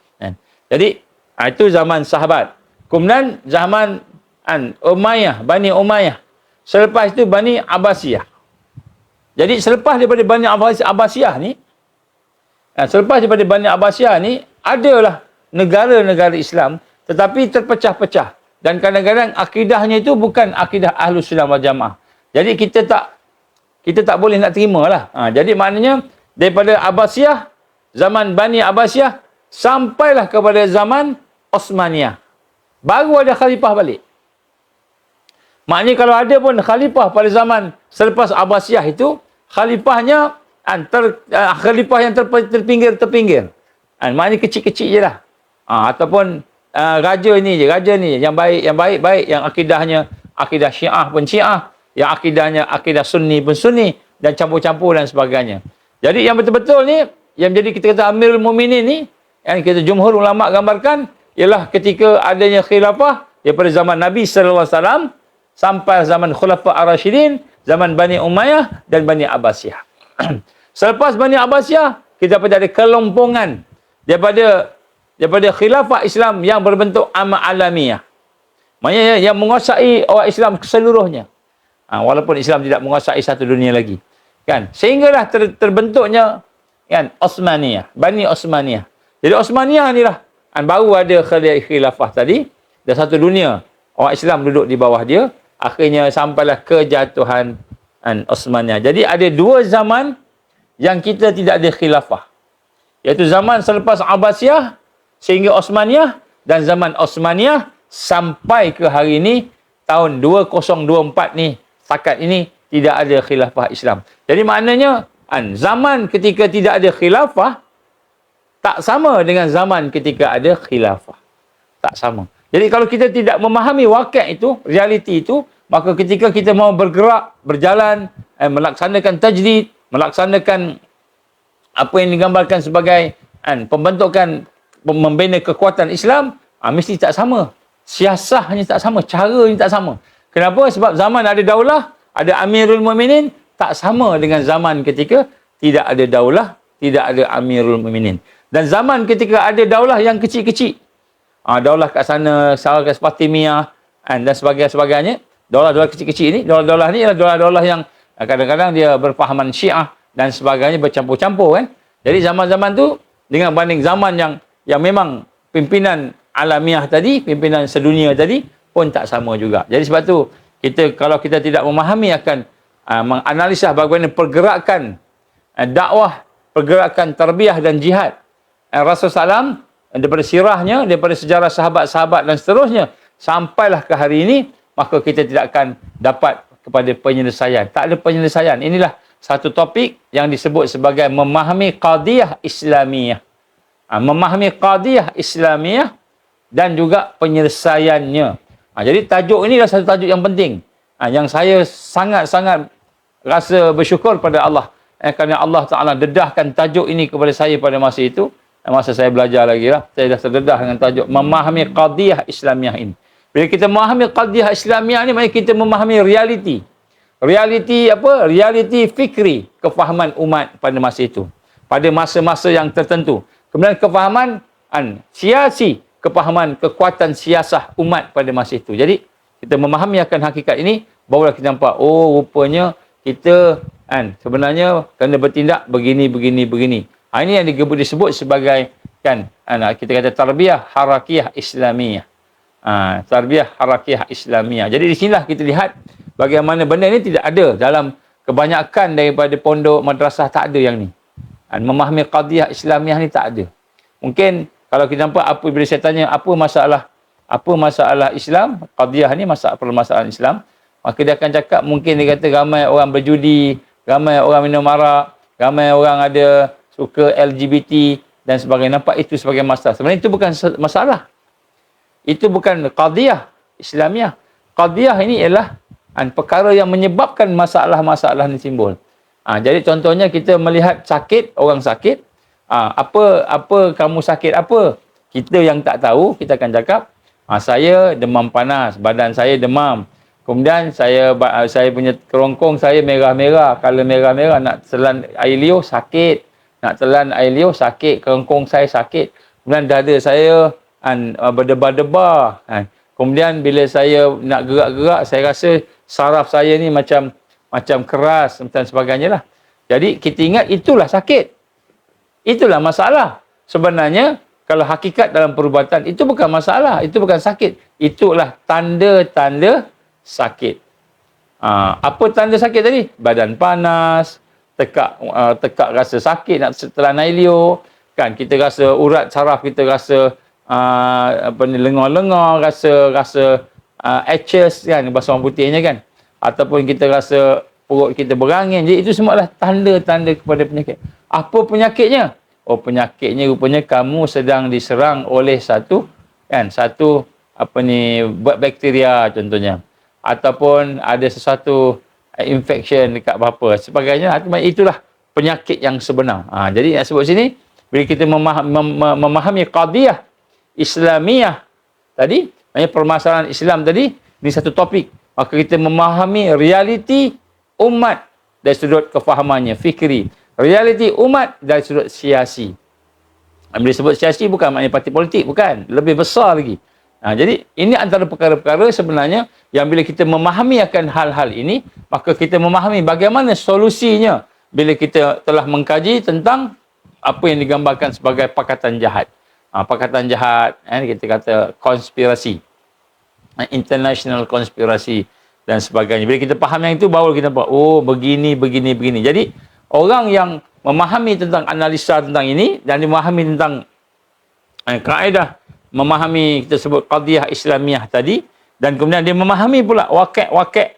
Jadi itu zaman sahabat. Kemudian zaman Umayyah, Bani Umayyah. Selepas itu Bani Abbasiyah. Jadi selepas daripada Bani Abbasiyah ni, adalah negara-negara Islam tetapi terpecah-pecah, dan kadang-kadang akidahnya itu bukan akidah Ahlus Sunnah wal Jamaah. Jadi kita tak boleh nak terima lah. Jadi maknanya daripada Abbasiyah, zaman Bani Abbasiyah, sampailah kepada zaman Osmaniyah, baru ada khalifah balik. Maknanya kalau ada pun khalifah pada zaman selepas Abbasiyah itu, khalifahnya khalifah yang terpinggir. Maknanya kecil-kecil je lah. Ataupun raja ni yang baik, yang akidahnya akidah Syiah pun Syiah, yang akidahnya akidah Sunni pun Sunni, dan campur-campur dan sebagainya. Jadi yang betul-betul ni, yang jadi kita kata Amirul Mukminin ni, yang kita jumhur ulama gambarkan, ialah ketika adanya khilafah daripada zaman Nabi sallallahu alaihi wasallam sampai zaman Khulafa Ar-Rashidin, zaman Bani Umayyah dan Bani Abbasiyah. Selepas Bani Abbasiyah, kita dapat ada kelompongan daripada khilafah Islam yang berbentuk alamiah. Maksudnya yang menguasai orang Islam keseluruhnya. Walaupun Islam tidak menguasai satu dunia lagi. Kan? Sehinggalah terbentuknya kan Osmaniyah, Bani Osmaniyah. Jadi Osmaniyah inilah baru ada khilafah tadi, dan satu dunia orang Islam duduk di bawah dia. Akhirnya sampailah kejatuhan Osmaniyah. Jadi ada dua zaman yang kita tidak ada khilafah, iaitu zaman selepas Abbasiyah sehingga Osmaniyah, dan zaman Osmaniyah sampai ke hari ini tahun 2024 ni, setakat ini tidak ada khilafah Islam. Jadi maknanya zaman ketika tidak ada khilafah tak sama dengan zaman ketika ada khilafah. Tak sama. Jadi kalau kita tidak memahami wakil itu, realiti itu, maka ketika kita mau bergerak, berjalan, melaksanakan tajdid, melaksanakan apa yang digambarkan sebagai pembentukan, membina kekuatan Islam, mesti tak sama. Siasahnya tak sama, caranya tak sama. Kenapa? Sebab zaman ada daulah, ada Amirul Mukminin, tak sama dengan zaman ketika tidak ada daulah, tidak ada Amirul Mukminin. Dan zaman ketika ada daulah yang kecil-kecil, daulah kat sana, kat Fatimiyah dan sebagainya, daulah-daulah kecil-kecil ini, daulah-daulah ni adalah daulah-daulah yang kadang-kadang dia berfahaman Syiah dan sebagainya, bercampur-campur kan. Jadi zaman-zaman tu dengan banding zaman yang memang pimpinan alamiah tadi, pimpinan sedunia tadi pun tak sama juga. Jadi sebab tu kalau kita tidak memahami akan menganalisa bagaimana pergerakan dakwah, pergerakan tarbiyah dan jihad Rasul Salam, daripada sirahnya, daripada sejarah sahabat-sahabat dan seterusnya, sampailah ke hari ini, maka kita tidak akan dapat kepada penyelesaian. Tak ada penyelesaian. Inilah satu topik yang disebut sebagai memahami qadiyah Islamiyah. Memahami qadiyah Islamiyah dan juga penyelesaiannya. Jadi tajuk ini adalah satu tajuk yang penting. Yang saya sangat-sangat rasa bersyukur pada Allah. Kerana Allah Ta'ala dedahkan tajuk ini kepada saya pada masa itu. Masa saya belajar lagi lah. Saya dah terdedah dengan tajuk memahami qadiyah Islamiyah ini. Bila kita memahami qadiyah Islamiyah ini, maknanya kita memahami realiti. Realiti apa? Realiti fikri. Kefahaman umat pada masa itu. Pada masa-masa yang tertentu. Kemudian kefahaman siasi. Kefahaman kekuatan siasah umat pada masa itu. Jadi, kita memahami akan hakikat ini, barulah kita nampak, oh rupanya kita sebenarnya kena bertindak begini. Ini yang disebut sebagai kita kata tarbiyah harakiyah Islamiyah. Tarbiyah harakiyah Islamiyah. Jadi di sinilah kita lihat bagaimana benda ini tidak ada dalam kebanyakan daripada pondok madrasah, tak ada yang ni. Memahami qadiyah Islamiyah ni tak ada. Mungkin kalau kita nampak bila saya tanya apa masalah Islam, qadiyah ni permasalahan Islam, maka dia akan cakap, mungkin dia kata ramai orang berjudi, ramai orang minum arak, ramai orang ada suka LGBT dan sebagainya. Nampak itu sebagai masalah. Sebenarnya itu bukan masalah. Itu bukan qadiyah Islamiyah. Qadiyah ini ialah perkara yang menyebabkan masalah-masalah ni timbul. Jadi contohnya kita melihat orang sakit. Apa kamu sakit apa? Kita yang tak tahu, kita akan cakap, saya demam panas, badan saya demam. Kemudian saya punya kerongkong saya merah-merah, color merah-merah, nak telan air liur sakit. Kerongkong saya sakit. Kemudian dada saya berdebar-debar. Kemudian bila saya nak gerak-gerak, saya rasa saraf saya ni macam keras dan sebagainya lah. Jadi kita ingat itulah sakit. Itulah masalah. Sebenarnya kalau hakikat dalam perubatan itu bukan masalah, itu bukan sakit. Itulah tanda-tanda sakit. Apa tanda sakit tadi? Badan panas, tekak rasa sakit, nak telan air liur, kan kita rasa urat saraf kita rasa lengar-lengar, rasa itches kan, bahasa orang putihnya kan, ataupun kita rasa perut kita berangin. Jadi itu semua adalah tanda-tanda kepada penyakit. Apa penyakitnya? Penyakitnya rupanya kamu sedang diserang oleh satu bakteria contohnya, ataupun ada sesuatu infection dekat apa sebagainya. Itulah penyakit yang sebenar. Jadi yang sebut sini, bila kita memahami qadiyah Islamiyah tadi, maknanya permasalahan Islam tadi, ini satu topik. Maka kita memahami realiti umat dari sudut kefahamannya, fikri. Realiti umat dari sudut siasi. Bila disebut siasi bukan maknanya parti politik, bukan. Lebih besar lagi. Jadi ini antara perkara-perkara sebenarnya yang bila kita memahami akan hal-hal ini, maka kita memahami bagaimana solusinya bila kita telah mengkaji tentang apa yang digambarkan sebagai pakatan jahat. Pakatan jahat, kita kata konspirasi. International konspirasi dan sebagainya. Bila kita faham yang itu, baru kita nampak, begini. Jadi, orang yang memahami tentang analisa tentang ini dan memahami tentang kaedah, memahami kita sebut qadiyah Islamiyah tadi, dan kemudian dia memahami pula wakil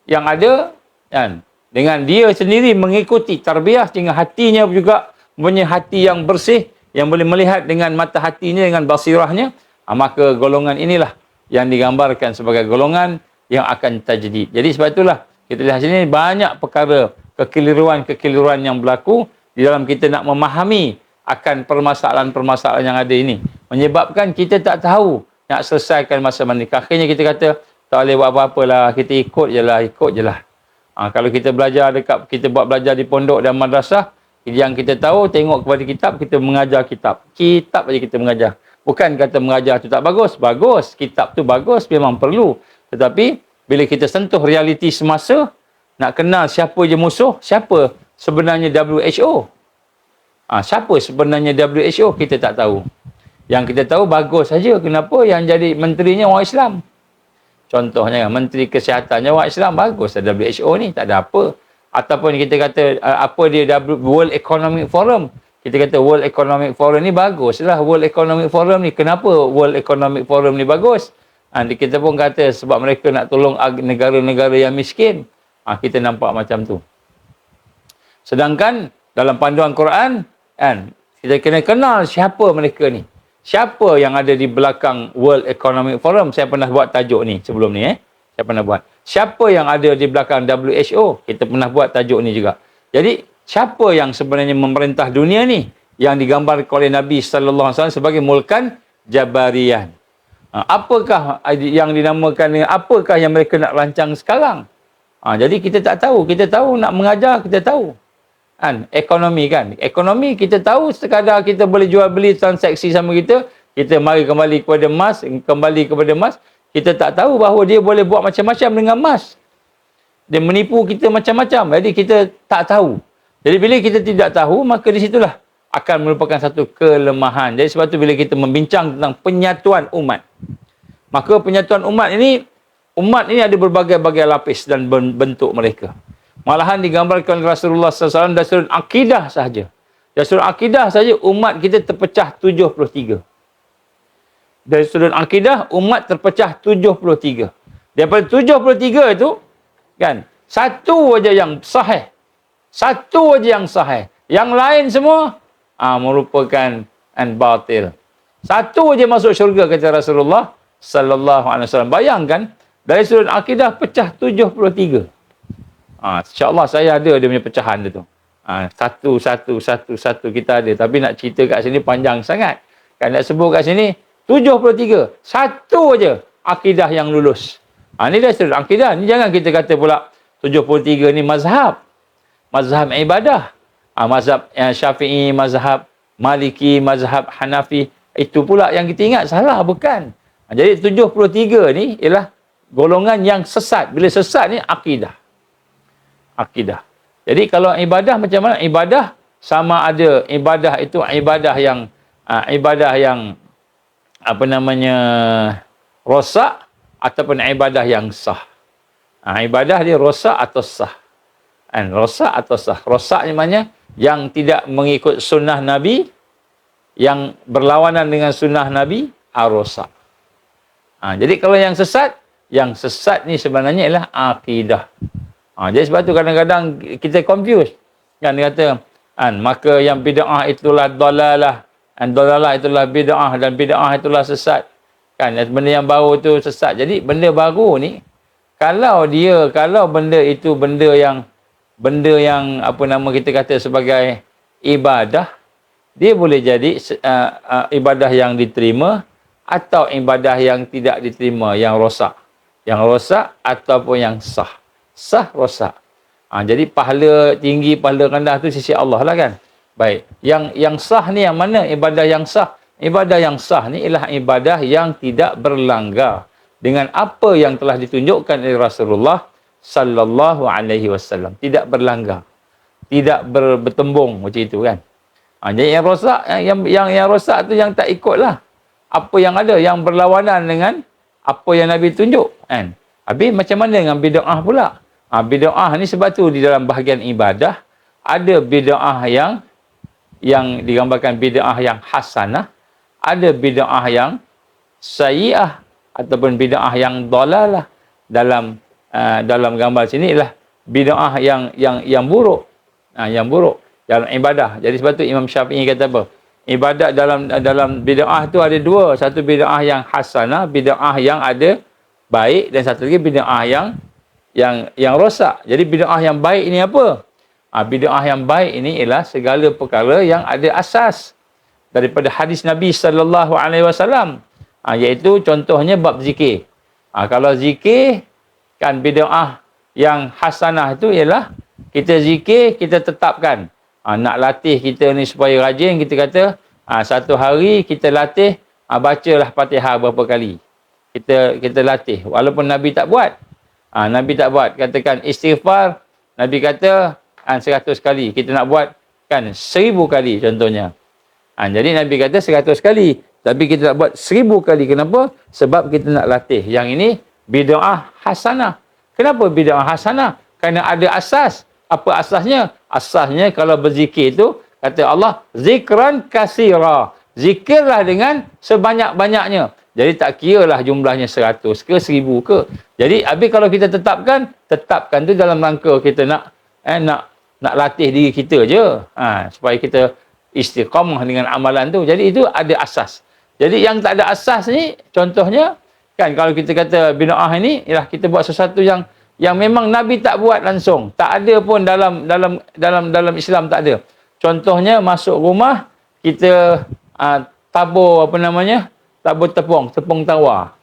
yang ada, kan, dengan dia sendiri mengikuti tarbiyah sehingga hatinya juga punya hati yang bersih, yang boleh melihat dengan mata hatinya, dengan basirahnya, maka golongan inilah yang digambarkan sebagai golongan yang akan tajdid. Jadi sebab itulah kita lihat sini banyak perkara kekeliruan yang berlaku di dalam kita nak memahami akan permasalahan-permasalahan yang ada ini. Menyebabkan kita tak tahu nak selesaikan masa mana. Akhirnya kita kata, tak boleh buat apa-apa lah, kita ikut je lah. Kalau kita buat belajar di pondok dan madrasah, yang kita tahu, tengok kepada kitab, kita mengajar kitab. Kitab aja kita mengajar. Bukan kata mengajar tu tak bagus. Bagus. Kitab tu bagus, memang perlu. Tetapi, bila kita sentuh realiti semasa, nak kenal siapa je musuh, siapa sebenarnya WHO. Siapa sebenarnya WHO, kita tak tahu. Yang kita tahu, bagus saja. Kenapa? Yang jadi menterinya orang Islam. Contohnya, menteri kesihatannya orang Islam, bagus. WHO ni, tak ada apa. Ataupun kita kata, apa dia World Economic Forum. Kita kata World Economic Forum ni baguslah. World Economic Forum ni. Kenapa World Economic Forum ni bagus? Kita pun kata sebab mereka nak tolong negara-negara yang miskin. Kita nampak macam tu. Sedangkan dalam panduan Quran, kita kena kenal siapa mereka ni. Siapa yang ada di belakang World Economic Forum. Saya pernah buat tajuk ni sebelum ni. Saya pernah buat. Siapa yang ada di belakang WHO. Kita pernah buat tajuk ni juga. Jadi, siapa yang sebenarnya memerintah dunia ni? Yang digambarkan oleh Nabi SAW sebagai mulkan Jabarian. Apakah yang dinamakan dengan apakah yang mereka nak rancang sekarang? Jadi, kita tak tahu. Kita tahu nak mengajar, kita tahu. Ekonomi kan. Ekonomi kita tahu sekadar kita boleh jual beli transaksi sama kita. Kita mari kembali kepada emas. Kita tak tahu bahawa dia boleh buat macam-macam dengan emas. Dia menipu kita macam-macam. Jadi kita tak tahu. Jadi bila kita tidak tahu, maka di situlah akan merupakan satu kelemahan. Jadi sebab tu bila kita membincang tentang penyatuan umat. Maka penyatuan umat ini ada berbagai-bagai lapis dan bentuk mereka. Malahan digambarkan Rasulullah SAW dari sudut akidah sahaja. Dari sudut akidah sahaja umat kita terpecah 73. Dari sudut akidah umat terpecah 73. Daripada 73 itu kan satu aja yang sahih. Satu aja yang sahih. Yang lain semua merupakan batil. Satu aja masuk syurga kata Rasulullah sallallahu alaihi wasallam. Bayangkan dari sudut akidah pecah 73. InsyaAllah saya ada dia punya pecahan dia tu. Satu kita ada. Tapi nak cerita kat sini panjang sangat. Kan nak sebut kat sini 73. Satu aja akidah yang lulus. Ni dah sudut akidah. Ni jangan kita kata pula 73 ni mazhab. Mazhab ibadah. Mazhab Syafi'i, mazhab Maliki, mazhab Hanafi. Itu pula yang kita ingat. Salah, bukan. Jadi 73 ni ialah golongan yang sesat. Bila sesat ni akidah. Akidah. Jadi kalau ibadah macam mana? Ibadah sama ada ibadah itu ibadah yang rosak ataupun ibadah yang sah. Ibadah dia rosak atau sah. Rosak atau sah. Rosak ni maknanya yang tidak mengikut sunnah Nabi, yang berlawanan dengan sunnah Nabi, rosak. Jadi kalau yang sesat ni sebenarnya ialah akidah. Jadi sebab tu kadang-kadang kita confuse. Kan dia kata, maka yang bid'ah itulah dalalah. Dalalah itulah bid'ah dan bid'ah itulah sesat. Kan benda yang baru tu sesat. Jadi benda baru ni kalau benda itu benda yang kita kata sebagai ibadah, dia boleh jadi ibadah yang diterima atau ibadah yang tidak diterima, yang rosak. Yang rosak ataupun yang sah. Sah, rosak. Jadi pahala tinggi, pahala rendah tu sisi Allah lah kan. Baik. Yang sah ni yang mana? Ibadah yang sah. Ibadah yang sah ni ialah ibadah yang tidak berlanggar dengan apa yang telah ditunjukkan oleh Rasulullah sallallahu alaihi wasallam. Tidak berlanggar. Tidak bertembung macam itu kan. Jadi yang rosak, yang rosak tu yang tak ikutlah apa yang ada, yang berlawanan dengan apa yang Nabi tunjuk kan. Habis macam mana dengan bid'ah pula? Bid'ah ni sebab tu di dalam bahagian ibadah ada bid'ah yang digambarkan bid'ah yang hasanah, ada bid'ah yang sayyi'ah ataupun bid'ah yang dalalah. Dalam gambar sini ialah bid'ah yang buruk. Yang buruk dalam ibadah. Jadi sebab tu Imam Syafi'i kata apa? Ibadat dalam bid'ah tu ada dua. Satu bid'ah yang hasanah, bid'ah yang ada baik, dan satu lagi bid'ah yang rosak. Jadi bid'ah yang baik ini apa? Bid'ah yang baik ini ialah segala perkara yang ada asas daripada hadis Nabi sallallahu alaihi wasallam. Iaitu contohnya bab zikir. Kalau zikir kan bid'ah yang hasanah itu ialah kita zikir, kita tetapkan. Nak latih kita ni supaya rajin, kita kata satu hari kita latih bacalah Fatihah berapa kali. Kita latih walaupun Nabi tak buat. Nabi tak buat. Katakan istighfar, Nabi kata 100 kali. Kita nak buat kan 1000 kali contohnya. Jadi Nabi kata 100 kali. Tapi kita nak buat 1000 kali. Kenapa? Sebab kita nak latih. Yang ini bid'ah hasanah. Kenapa bid'ah hasanah? Kerana ada asas. Apa asasnya? Asasnya kalau berzikir itu Kata Allah, zikran kasira. Zikirlah dengan sebanyak-banyaknya. Jadi tak kira lah jumlahnya 100 ke 1000 ke. Jadi habis kalau kita tetapkan tu dalam rangka kita nak latih diri kita je. Supaya kita istiqamah dengan amalan tu. Jadi itu ada asas. Jadi yang tak ada asas ni, contohnya, kan kalau kita kata bid'ah ini, ialah kita buat sesuatu yang memang Nabi tak buat langsung. Tak ada pun dalam Islam, tak ada. Contohnya masuk rumah, kita tabur tepung tawar.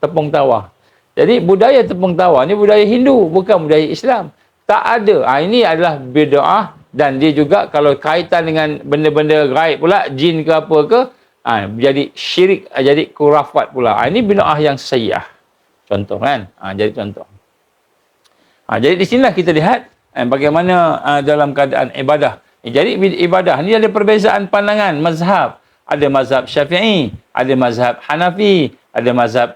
Jadi budaya tepung tawar ni budaya Hindu, bukan budaya Islam. Tak ada. Ini adalah bid'ah, dan dia juga kalau kaitan dengan benda-benda gaib pula, jin ke apa ke, jadi syirik, jadi khurafat pula. Ini bid'ah yang sayyi'ah. Contoh kan? Jadi contoh. Jadi di sinilah kita lihat bagaimana dalam keadaan ibadah. Jadi ibadah ni ada perbezaan pandangan mazhab. Ada mazhab Syafi'i, ada mazhab Hanafi, ada mazhab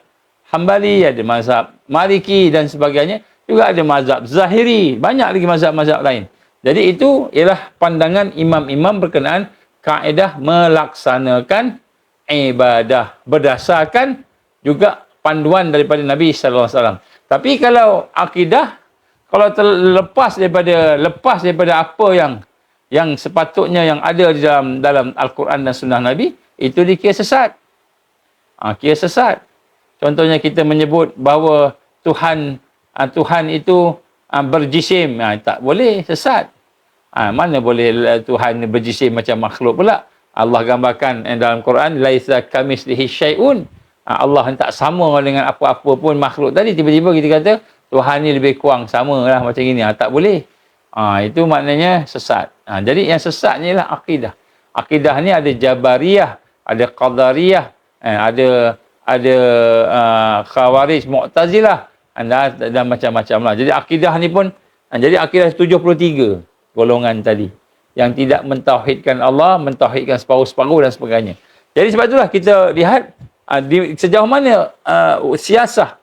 Hambali, ada mazhab Maliki dan sebagainya. Juga ada mazhab Zahiri, banyak lagi mazhab-mazhab lain. Jadi itu ialah pandangan imam-imam berkenaan kaedah melaksanakan ibadah berdasarkan juga panduan daripada Nabi sallallahu alaihi wasallam. Tapi kalau akidah, kalau lepas daripada apa yang sepatutnya yang ada di dalam Al-Quran dan Sunnah Nabi, itu dikira sesat. Kira sesat. Contohnya kita menyebut bahawa Tuhan itu berjisim. Tak boleh, sesat. Mana boleh Tuhan berjisim macam makhluk pula. Allah gambarkan dalam Quran, laisa kamitslihi syai'un. Allah tak sama dengan apa-apa pun makhluk tadi. Tiba-tiba kita kata Tuhan ni lebih kurang sama lah macam ini. Tak boleh. Itu maknanya sesat. Jadi yang sesat ni lah akidah. Akidah ni ada Jabariyah, ada Qadariyah, ada Khawarij, Mu'tazilah, dan macam-macam lah. Jadi akidah ni pun, jadi akidah 73 golongan tadi. Yang tidak mentauhidkan Allah, mentauhidkan separuh-separuh dan sebagainya. Jadi sebab itulah kita lihat sejauh mana siasah,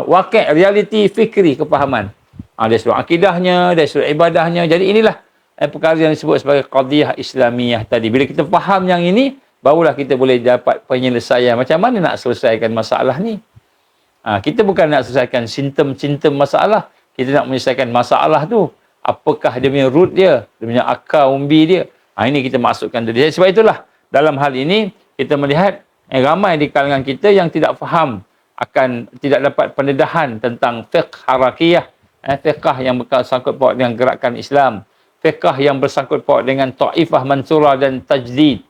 wakil, realiti fikri, kefahaman. Dari sudut akidahnya, dari sudut ibadahnya. Jadi inilah perkara yang disebut sebagai qadiyah Islamiyah tadi. Bila kita faham yang ini, barulah kita boleh dapat penyelesaian. Macam mana nak selesaikan masalah ni? Kita bukan nak selesaikan simptom-simptom masalah. Kita nak menyelesaikan masalah tu. Apakah dia punya root dia punya akar umbi dia. Ini kita masukkan tadi. Sebab itulah, dalam hal ini, kita melihat ramai di kalangan kita yang tidak faham, tidak dapat pendedahan tentang fiqh harakiyah. Fiqh yang bersangkut paut dengan gerakan Islam. Fiqh yang bersangkut paut dengan ta'ifah mansurah dan tajdid.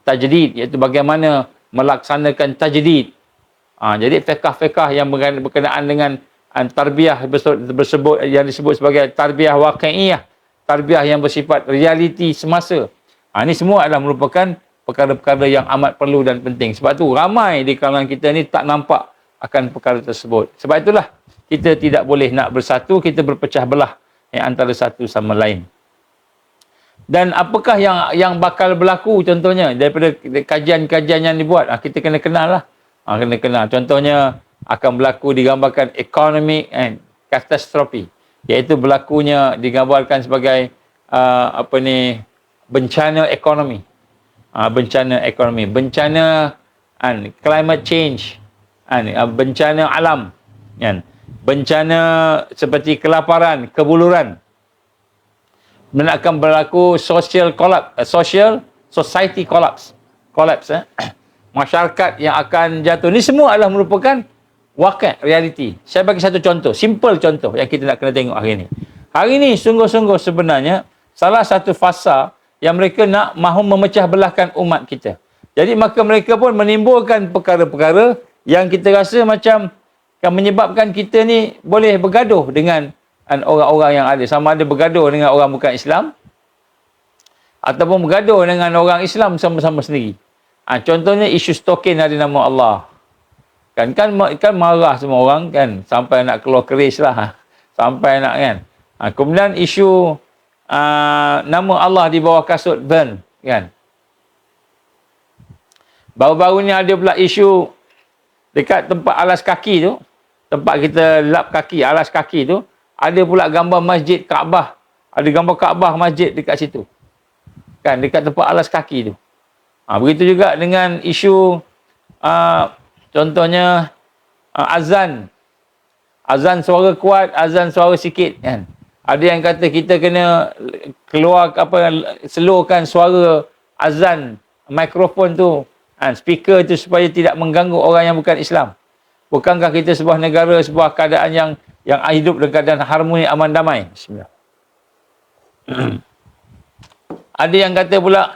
Tajdid, iaitu bagaimana melaksanakan tajdid. Jadi fiqh-fiqh yang berkenaan dengan tarbiyah bersebut, yang disebut sebagai tarbiyah waqi'iyah. Tarbiyah yang bersifat realiti semasa. Ini semua adalah merupakan perkara-perkara yang amat perlu dan penting. Sebab tu ramai di kalangan kita ni tak nampak akan perkara tersebut. Sebab itulah kita tidak boleh nak bersatu, kita berpecah belah antara satu sama lain. Dan apakah yang bakal berlaku contohnya daripada kajian-kajian yang dibuat, kita kena kenal lah. Kena kenal. Contohnya akan berlaku digambarkan economic and catastrophe, iaitu berlakunya digambarkan sebagai bencana ekonomi. Bencana ekonomi, bencana climate change, bencana alam, bencana seperti kelaparan, kebuluran. Dan akan berlaku social society collapse. Masyarakat yang akan jatuh. Ini semua adalah merupakan wakil, realiti. Saya bagi satu contoh, simple contoh yang kita nak kena tengok hari ini. Hari ini sungguh-sungguh sebenarnya salah satu fasa yang mereka nak mahu memecah belahkan umat kita. Jadi maka mereka pun menimbulkan perkara-perkara yang kita rasa macam yang menyebabkan kita ni boleh bergaduh dengan orang-orang yang ada. Sama ada bergaduh dengan orang bukan Islam ataupun bergaduh dengan orang Islam sama-sama sendiri. Contohnya isu stokin ada nama Allah. Kan marah semua orang kan, sampai nak keluar keris lah. Sampai nak kan. Kemudian isu nama Allah di bawah kasut burn kan. Baru-baru ni ada pula isu dekat tempat alas kaki tu, tempat kita lap kaki, alas kaki tu, ada pula gambar masjid Kaabah. Ada gambar Kaabah masjid dekat situ. Kan, dekat tempat alas kaki tu. Begitu juga dengan isu contohnya azan. Azan suara kuat, azan suara sikit kan. Ada yang kata kita kena keluar slowkan suara azan mikrofon tu, speaker tu supaya tidak mengganggu orang yang bukan Islam. Bukankah kita sebuah negara, sebuah keadaan yang hidup dalam keadaan harmoni, aman, damai? Bismillah. Ada yang kata pula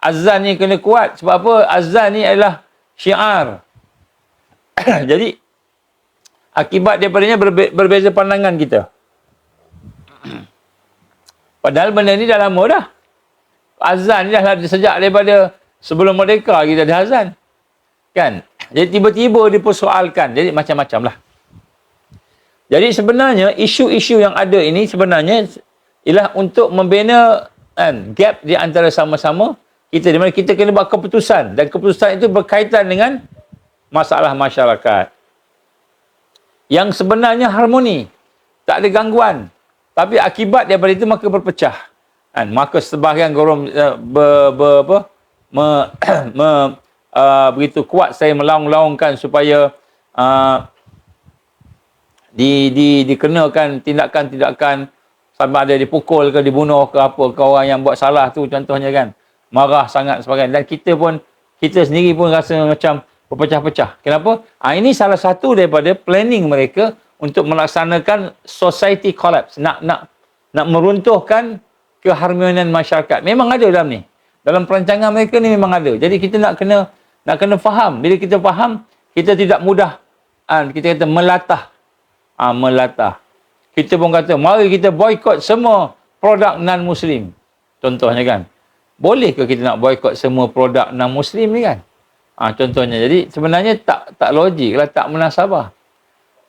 azan ni kena kuat. Sebab apa? Azan ni adalah syiar. Jadi akibat daripadanya berbeza pandangan kita. Padahal benda ni dah lama dah. Azan ni dah sejak daripada sebelum merdeka kita ada azan. Kan? Jadi tiba-tiba dipersoalkan. Jadi macam-macam lah. Jadi sebenarnya isu-isu yang ada ini sebenarnya ialah untuk membina gap di antara sama-sama kita, di mana kita kena buat keputusan, dan keputusan itu berkaitan dengan masalah masyarakat yang sebenarnya harmoni, tak ada gangguan, tapi akibat daripada itu maka berpecah. Maka sebahagian golongan begitu kuat saya melaung-laungkan supaya dikenakan tindakan-tindakan, sama ada dipukul ke dibunuh ke apa ke orang yang buat salah tu contohnya kan. Marah sangat sebagainya. Dan kita sendiri pun rasa macam berpecah-pecah. Kenapa? Ini salah satu daripada planning mereka untuk melaksanakan society collapse. Nak meruntuhkan keharmonian masyarakat. Memang ada dalam ni. Dalam perancangan mereka ni memang ada. Jadi kita nak kena faham. Bila kita faham, kita tidak mudah kita kata melatah. Melatah. Kita pun kata, mari kita boykot semua produk non-Muslim. Contohnya kan. Boleh ke kita nak boykot semua produk non-Muslim ni kan? Contohnya. Jadi sebenarnya tak logik lah, tak munasabah.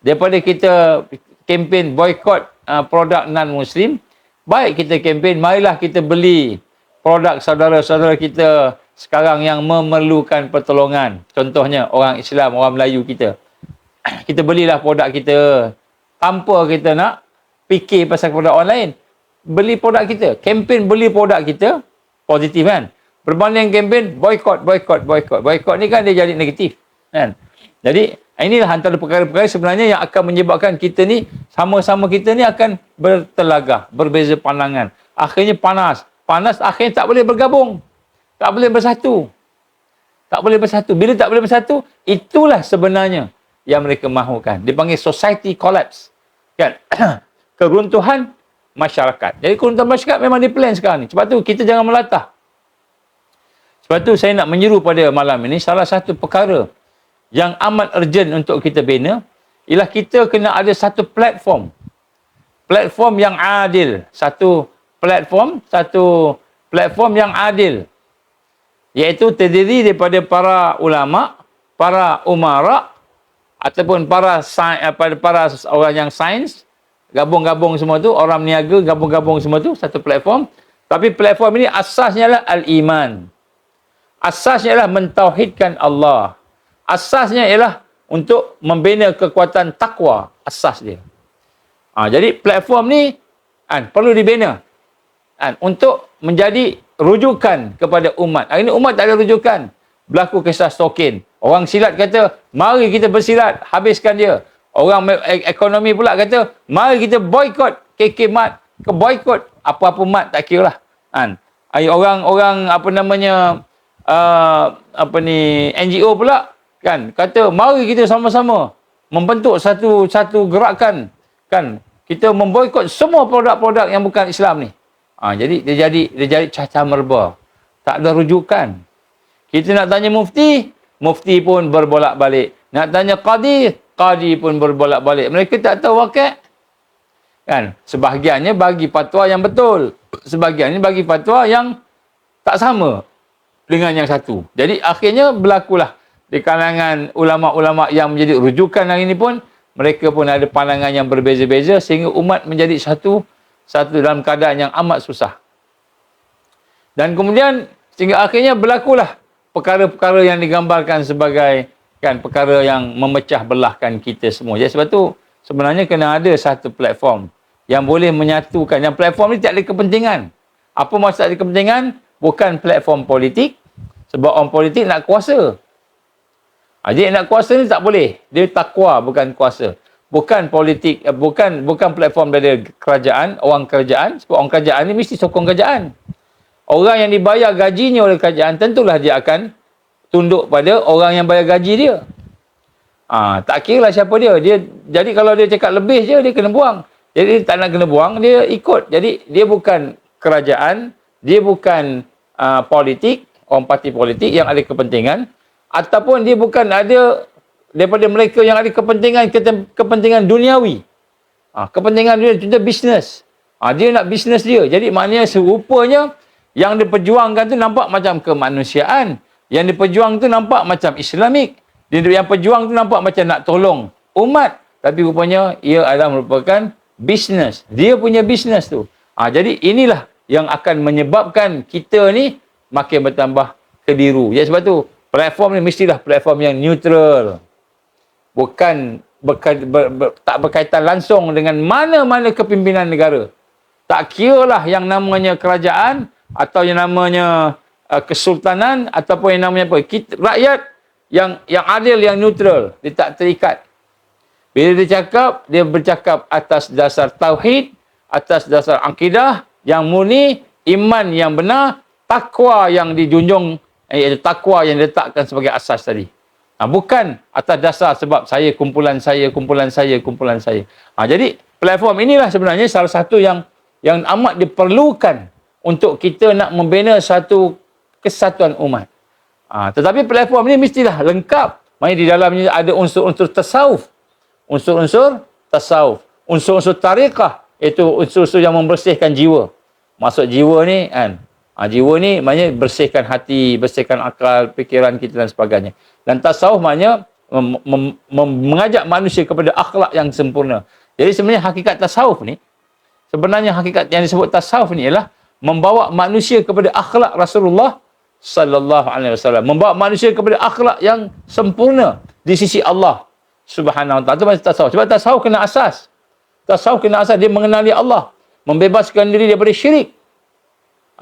Daripada kita kempen boykot produk non-Muslim, baik kita kempen, marilah kita beli produk saudara-saudara kita sekarang yang memerlukan pertolongan. Contohnya orang Islam, orang Melayu kita. Kita belilah produk kita tanpa kita nak fikir pasal produk orang lain. Beli produk kita. Kempen beli produk kita, positif kan. Berbanding kempen boykot. Boykot ni kan dia jadi negatif kan. Jadi inilah antara perkara-perkara sebenarnya yang akan menyebabkan kita ni, sama-sama kita ni akan bertelagah, berbeza pandangan. Akhirnya panas, akhirnya tak boleh bergabung. Tak boleh bersatu. Bila tak boleh bersatu, itulah sebenarnya yang mereka mahukan. Dipanggil society collapse. Kan? Keruntuhan masyarakat. Jadi keruntuhan masyarakat memang di-plan sekarang ni. Sebab tu kita jangan melatah. Sebab tu saya nak menyeru pada malam ini, salah satu perkara yang amat urgent untuk kita bina ialah kita kena ada satu platform. Platform yang adil. Satu platform yang adil. Iaitu terdiri daripada para ulama, para umara, ataupun para orang yang sains, gabung-gabung semua tu, orang niaga, gabung-gabung semua tu, satu platform. Tapi platform ini asasnya adalah al-iman. Asasnya adalah mentauhidkan Allah. Asasnya ialah untuk membina kekuatan takwa. Asas dia. Jadi platform ni perlu dibina untuk menjadi rujukan kepada umat. Hari ini umat tak ada rujukan. Berlaku kisah Stokin. Orang silat kata, mari kita bersilat, habiskan dia. Orang ekonomi pula kata, mari kita boykot KK Mat, ke boykot apa-apa mat, tak kira lah. Orang NGO pula kan kata, mari kita sama-sama membentuk satu gerakan kan. Kita memboykot semua produk-produk yang bukan Islam ni. Jadi dia jadi cacah merba. Tak ada rujukan. Kita nak tanya mufti pun berbolak-balik. Nak tanya qadi pun berbolak-balik. Mereka tak tahu wakil. Kan? Sebahagiannya bagi fatwa yang betul. Sebahagiannya bagi fatwa yang tak sama dengan yang satu. Jadi akhirnya berlakulah di kalangan ulama-ulama yang menjadi rujukan hari ini pun, mereka pun ada pandangan yang berbeza-beza sehingga umat menjadi satu dalam keadaan yang amat susah. Dan kemudian sehingga akhirnya berlakulah perkara-perkara yang digambarkan sebagai perkara yang memecah belahkan kita semua. Jadi sebab tu sebenarnya kena ada satu platform yang boleh menyatukan. Yang platform ni tak ada kepentingan. Apa maksud tak ada kepentingan? bukan platform politik, sebab orang politik nak kuasa. Jadi nak kuasa ni tak boleh. Dia takwa, bukan kuasa. Bukan politik, bukan platform dari kerajaan, orang kerajaan. Sebab orang kerajaan ni mesti sokong kerajaan. Orang yang dibayar gajinya oleh kerajaan, tentulah dia akan tunduk pada orang yang bayar gaji dia. Tak kira lah siapa dia. Jadi kalau dia cakap lebih je, dia kena buang. Jadi tak nak kena buang, dia ikut. Jadi dia bukan kerajaan, dia bukan politik, orang parti politik yang ada kepentingan, ataupun dia bukan ada daripada mereka yang ada kepentingan duniawi. Kepentingan dia contoh bisnes. Dia nak bisnes dia. Jadi maknanya serupanya yang diperjuangkan tu nampak macam kemanusiaan. Yang diperjuang tu nampak macam Islamik. Yang perjuang tu nampak macam nak tolong umat. Tapi rupanya ia adalah merupakan bisnes. Dia punya bisnes tu. Jadi inilah yang akan menyebabkan kita ni makin bertambah keliru. Ya, sebab tu platform ni mestilah platform yang neutral. Bukan tak berkaitan langsung dengan mana-mana kepimpinan negara. Tak kiralah yang namanya kerajaan atau yang namanya kesultanan ataupun yang namanya apa. Rakyat yang adil, yang neutral. Dia tak terikat. Bila dia bercakap atas dasar tauhid, atas dasar akidah yang murni, iman yang benar, takwa yang dijunjung, iaitu takwa yang diletakkan sebagai asas tadi. Bukan atas dasar sebab kumpulan saya. Jadi platform inilah sebenarnya salah satu yang amat diperlukan untuk kita nak membina satu kesatuan umat. Tetapi platform ini mestilah lengkap. Maksudnya di dalamnya ada unsur-unsur tasawuf. Unsur-unsur tariqah. Iaitu unsur-unsur yang membersihkan jiwa. Maksud jiwa ni kan. Jiwa ni maknanya bersihkan hati, bersihkan akal, fikiran kita dan sebagainya. Dan tasawuf maknanya mengajak manusia kepada akhlak yang sempurna. Jadi sebenarnya hakikat tasawuf ni, hakikat yang disebut tasawuf ni ialah membawa manusia kepada akhlak Rasulullah sallallahu alaihi wasallam, membawa manusia kepada akhlak yang sempurna di sisi Allah Subhanahu wa taala. Itu maksud tasawuf. Sebab tasawuf kena asas. Dia mengenali Allah, membebaskan diri daripada syirik.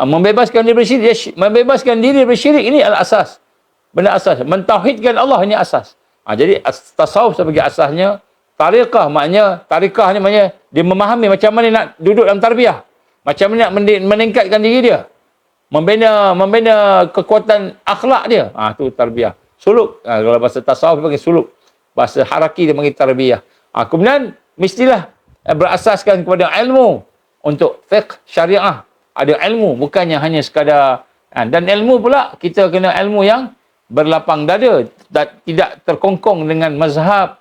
Membebaskan diri daripada syirik ini adalah asas. Benda asas. Mentauhidkan Allah ini asas. Jadi tasawuf sebagai asasnya. Tariqah ni maknanya dia memahami macam mana nak duduk dalam tarbiyah. Macam mana nak meningkatkan diri dia. Membina kekuatan akhlak dia. Tu tarbiyah. Suluk. Kalau bahasa tasawuf dia panggil suluk. Bahasa haraki dia panggil tarbiyah. Kemudian mestilah berasaskan kepada ilmu untuk fiqh syariah. Ada ilmu, bukannya hanya sekadar. Dan ilmu pula, kita kena ilmu yang berlapang dada. Tidak terkongkong dengan mazhab.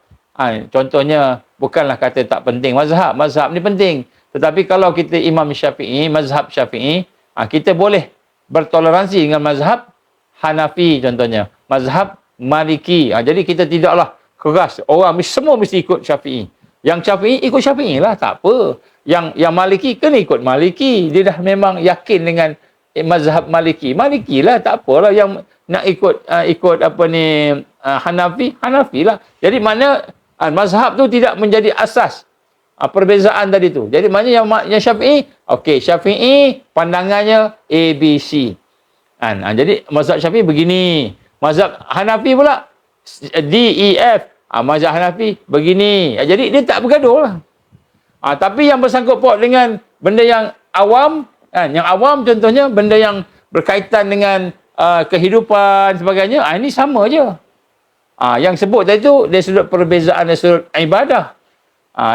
Contohnya, bukanlah kata tak penting mazhab. Mazhab ni penting. Tetapi kalau kita Imam Syafi'i, mazhab Syafi'i, kita boleh bertoleransi dengan mazhab Hanafi contohnya. Mazhab Maliki. Jadi kita tidaklah keras. Orang semua mesti ikut Syafi'i. Yang Syafi'i ikut Syafi'i lah, tak apa. Yang Maliki kena ikut Maliki. Dia dah memang yakin dengan mazhab Maliki. Maliki lah, tak apalah. Yang nak ikut Hanafi lah. Jadi mana mazhab tu tidak menjadi asas perbezaan tadi tu. Jadi maknanya yang Syafi'i, Syafi'i pandangannya A, B, C. Jadi mazhab Syafi'i begini. Mazhab Hanafi pula D, E, F. Mazhab Hanafi begini. Jadi dia tak bergaduh lah. Tapi yang bersangkut paut dengan benda yang awam, yang awam contohnya benda yang berkaitan dengan kehidupan sebagainya, ini sama je. Yang sebut tadi tu dari sudut perbezaan dari sudut ibadah.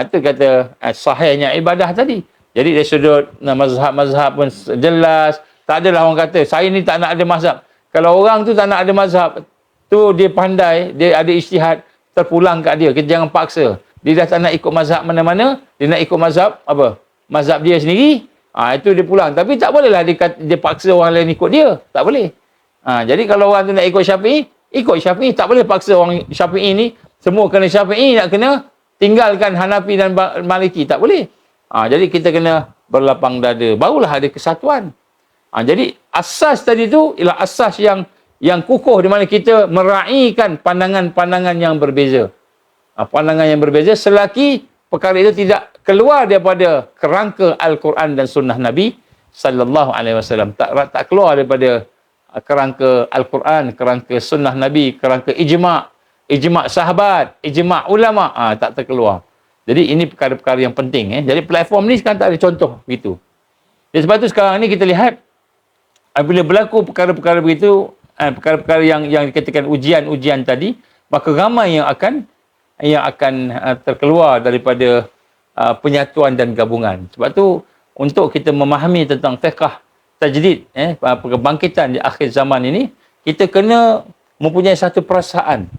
Itu kata sahihnya ibadah tadi. Jadi dari sudut mazhab pun jelas. Tak adalah orang kata saya ni tak nak ada mazhab. Kalau orang tu tak nak ada mazhab, tu dia pandai, dia ada ijtihad, terpulang kat dia. Kita jangan paksa. Dia dah tak nak ikut mazhab mana-mana, dia nak ikut mazhab apa? Mazhab dia sendiri. Itu dia pulang. Tapi tak bolehlah dia paksa orang lain ikut dia. Tak boleh. Jadi kalau orang tu nak ikut Syafi'i, ikut Syafi'i. Tak boleh paksa orang Syafi'i ni. Semua kena Syafi'i, nak kena tinggalkan Hanafi dan Maliki. Tak boleh. Jadi kita kena berlapang dada. Barulah ada kesatuan. Jadi asas tadi tu ialah asas yang kukuh di mana kita meraihkan pandangan-pandangan yang berbeza. Pandangan yang berbeza selagi perkara itu tidak keluar daripada kerangka Al-Quran dan Sunnah Nabi sallallahu alaihi wasallam. Tak keluar daripada kerangka Al-Quran, kerangka sunnah Nabi, kerangka ijma' sahabat, ijma' ulama, tak terkeluar. Jadi ini perkara-perkara yang penting. Jadi platform ni sekarang tak ada contoh begitu. Jadi sebab tu sekarang ni kita lihat apabila berlaku perkara-perkara begitu, perkara-perkara yang dikatakan ujian-ujian tadi, maka ramai yang akan terkeluar daripada penyatuan dan gabungan. Sebab tu untuk kita memahami tentang fiqh tajdid, kebangkitan di akhir zaman ini, kita kena mempunyai satu perasaan.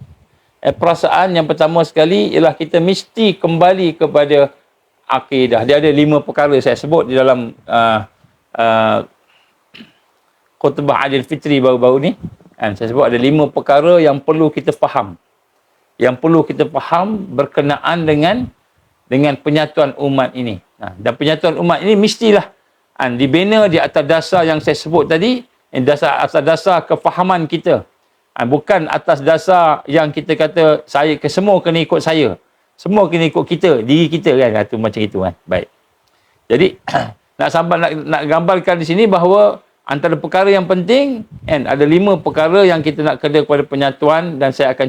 Perasaan yang pertama sekali ialah kita mesti kembali kepada akidah. Dia ada 5 perkara saya sebut di dalam khutbah Adil Fitri baru-baru ni. Saya sebut ada 5 perkara yang perlu kita faham. Yang perlu kita faham berkenaan dengan penyatuan umat ini. Dan penyatuan umat ini mestilah dibina di atas dasar yang saya sebut tadi, atas dasar kefahaman kita. Bukan atas dasar yang kita kata semua kena ikut saya. Semua kena ikut kita, diri kita kan. Itu macam itu kan. Baik. Jadi nak gambarkan di sini bahawa antara perkara yang penting ada 5 perkara yang kita nak kena kepada penyatuan, dan saya akan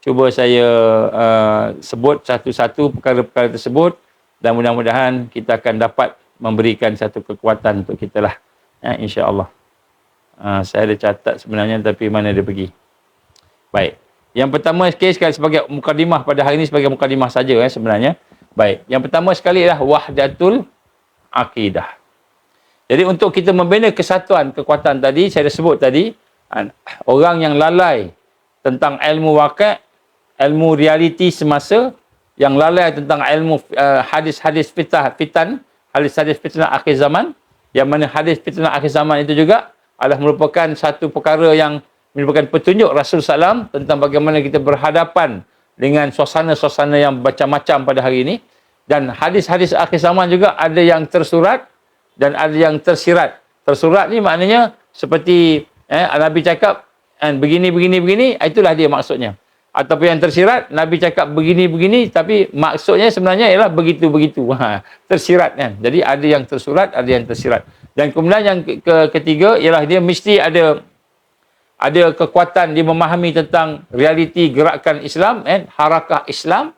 cuba saya sebut satu-satu perkara-perkara tersebut, dan mudah-mudahan kita akan dapat memberikan satu kekuatan untuk kita lah, insya-Allah. Saya ada catat sebenarnya, tapi mana dia pergi. Baik. Yang pertama sekali sebagai mukadimah pada hari ini, sebagai mukadimah saja sebenarnya. Baik. Yang pertama sekali adalah wahdatul akidah. Jadi untuk kita membina kesatuan, kekuatan tadi, saya dah sebut tadi, orang yang lalai tentang ilmu waqi', ilmu realiti semasa, yang lalai tentang ilmu hadis-hadis fitan, hadis-hadis fitnah akhir zaman, yang mana hadis fitnah akhir zaman itu juga adalah merupakan satu perkara yang merupakan petunjuk Rasul SAW tentang bagaimana kita berhadapan dengan suasana-suasana yang macam-macam pada hari ini. Dan hadis-hadis akhir zaman juga ada yang tersurat dan ada yang tersirat. Tersurat ni maknanya seperti Nabi cakap begini, itulah dia maksudnya. Ataupun yang tersirat, Nabi cakap begini, tapi maksudnya sebenarnya ialah begitu-begitu. Tersirat kan. Jadi ada yang tersurat, ada yang tersirat. Dan kemudian yang ketiga ialah dia mesti ada kekuatan dia memahami tentang realiti gerakan Islam, harakah Islam,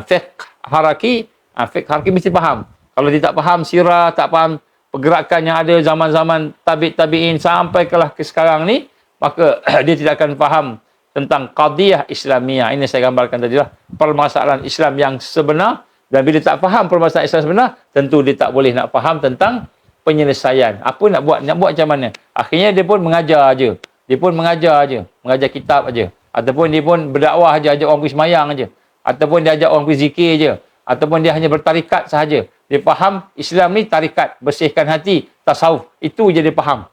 fiqh haraki mesti faham. Kalau dia tak faham sirah, tak faham pergerakan yang ada zaman-zaman tabi'in sampai ke sekarang ni, maka dia tidak akan faham tentang qadiyah Islamiyah. Ini saya gambarkan tadi lah, permasalahan Islam yang sebenar. Dan bila tak faham permasalahan Islam sebenar, tentu dia tak boleh nak faham tentang penyelesaian. Apa nak buat macam mana. Akhirnya dia pun mengajar aja. Mengajar kitab aja. Ataupun dia pun berdakwah aja, ajak orang pergi semayang aja. Ataupun dia ajak orang pergi zikir aja. Ataupun dia hanya bertarikat sahaja. Dia faham Islam ni tarikat, bersihkan hati, tasawuf. Itu je dia faham.